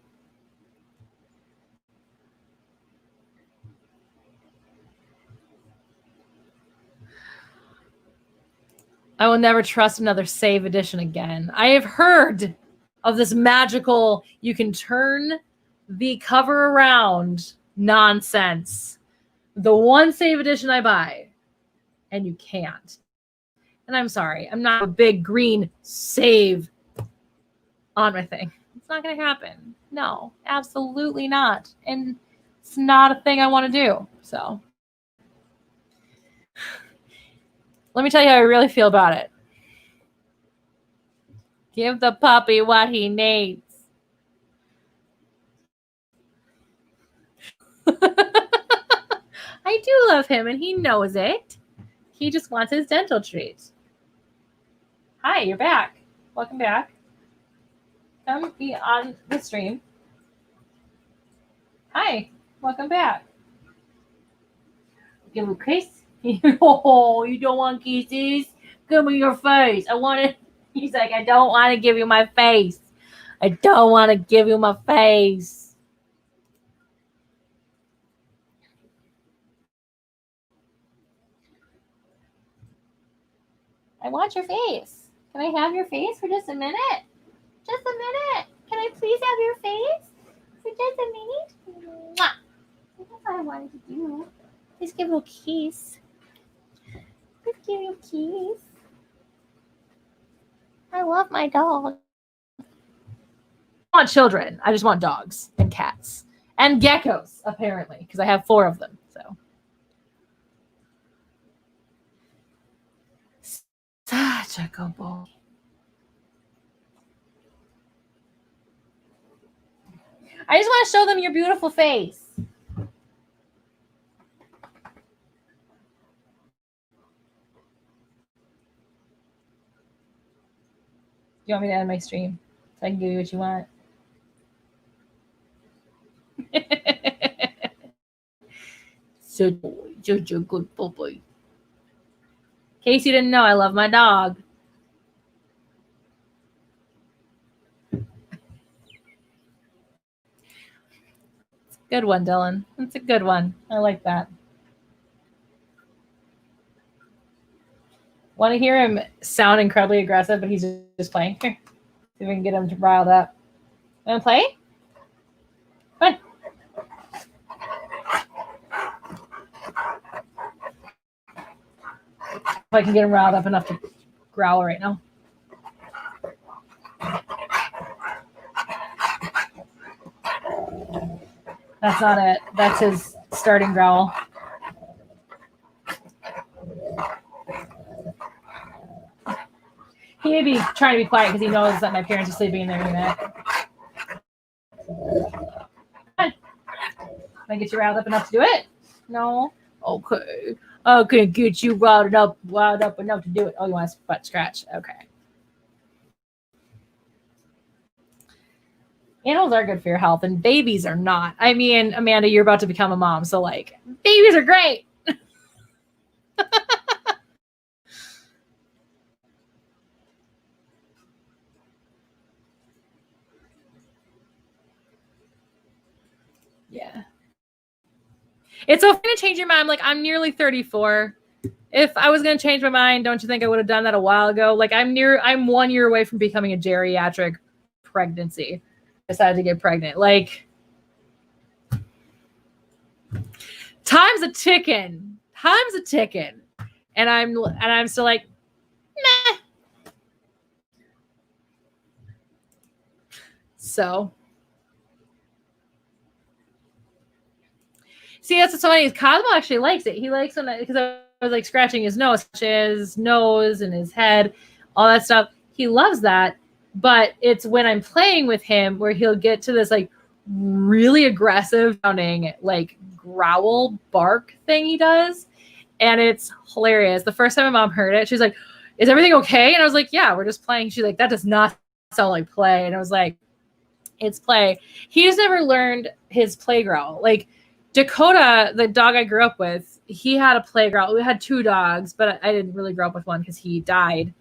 Speaker 1: I will never trust another save edition again. I have heard of this magical, you can turn the cover around nonsense. The one save edition I buy, and you can't. And I'm sorry, I'm not a big green save on my thing. It's not going to happen. No, absolutely not. And it's not a thing I want to do. So. Let me tell you how I really feel about it. Give the puppy what he needs. I do love him, and he knows it. He just wants his dental treats. Hi, you're back. Welcome back. Come be on the stream. Hi, welcome back. Give him a kiss. Oh, you don't want kisses? Give me your face. I want it. He's like, I don't want to give you my face. I don't want to give you my face. I want your face. Can I have your face for just a minute? Just a minute. Can I please have your face for just a minute? Mwah. That's what I wanted to do. Just give you a kiss. Just give you a kiss. I love my dog. I want children. I just want dogs and cats and geckos, apparently, because I have 4 of them. So. Such a good boy. I just want to show them your beautiful face. You want me to end my stream so I can give you what you want? such a good boy. In case you didn't know, I love my dog. Good one, Dylan. That's a good one. I like that. Want to hear him sound incredibly aggressive, but he's just playing. Here, see if we can get him riled up. Want to play? Come on. If I can get him riled up enough to growl right now. That's not it. That's his starting growl. He may be trying to be quiet because he knows that my parents are sleeping in their unit. Can I get you riled up enough to do it? No? Okay. I can get you riled up enough to do it. Oh, you want a butt scratch? Okay. Animals are good for your health, and babies are not. I mean, Amanda, you're about to become a mom, so like, babies are great. Yeah. It's okay to change your mind. Like, I'm nearly 34. If I was going to change my mind, don't you think I would have done that a while ago? Like, I'm 1 year away from becoming a geriatric pregnancy. I decided to get pregnant. Like, time's a ticking. And I'm still like, meh. So, see, that's what's funny. Cosmo actually likes it. He likes when because I was like scratching his nose and his head, all that stuff. He loves that. But it's when I'm playing with him where he'll get to this like really aggressive sounding like growl bark thing he does. And it's hilarious. The first time my mom heard it, she's like, "Is everything okay?" And I was like, "Yeah, we're just playing." She's like, "That does not sound like play." And I was like, "It's play." He's never learned his play growl. Like Dakota, the dog I grew up with, he had a play growl. We had 2 dogs, but I didn't really grow up with one because he died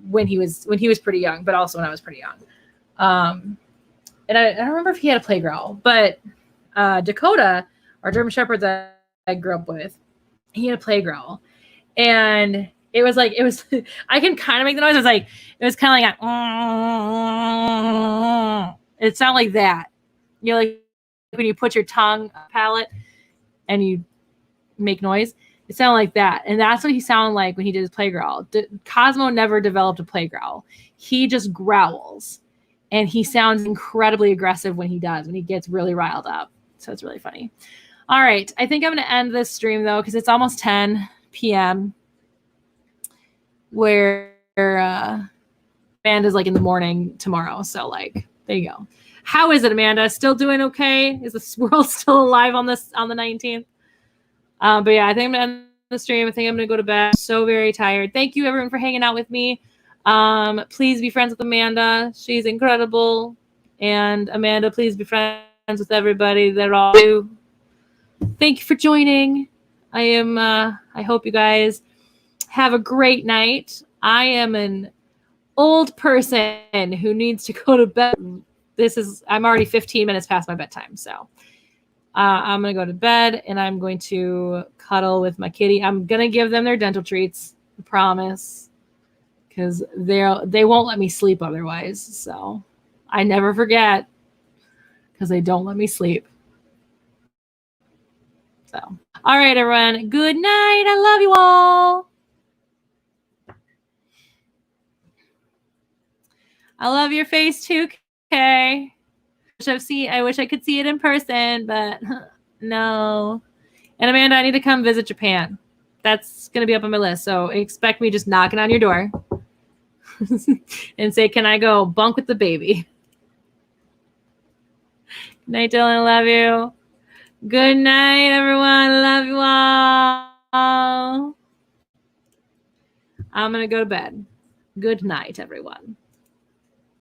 Speaker 1: when he was pretty young, but also when I was pretty young. And I don't remember if he had a play growl, but Dakota, our German Shepherd that I grew up with, he had a play growl. And it was I can kind of make the noise. It was kind of like it sounded like that. You know, like when you put your tongue palate and you make noise, it sounded like that. And that's what he sounded like when he did his play growl. Cosmo never developed a play growl. He just growls. And he sounds incredibly aggressive when he gets really riled up. So it's really funny. All right. I think I'm going to end this stream, though, because it's almost 10 p.m. where Amanda's like in the morning tomorrow. So, like, there you go. How is it, Amanda? Still doing okay? Is the world still alive on the 19th? But yeah, I think I'm going to end the stream. I think I'm going to go to bed. I'm so very tired. Thank you, everyone, for hanging out with me. Please be friends with Amanda. She's incredible. And Amanda, please be friends with everybody. They're all you. Thank you for joining. I hope you guys have a great night. I am an old person who needs to go to bed. I'm already 15 minutes past my bedtime. So I'm going to go to bed and I'm going to cuddle with my kitty. I'm going to give them their dental treats. I promise. Because they won't let me sleep otherwise. So I never forget because they don't let me sleep. So, all right, everyone. Good night. I love you all. I love your face too, Kay. I wish I could see it in person, but no. And Amanda, I need to come visit Japan. That's going to be up on my list. So expect me just knocking on your door. And say, can I go bunk with the baby? Good night, Dylan. Love you. Good night, everyone. Love you all. I'm going to go to bed. Good night, everyone.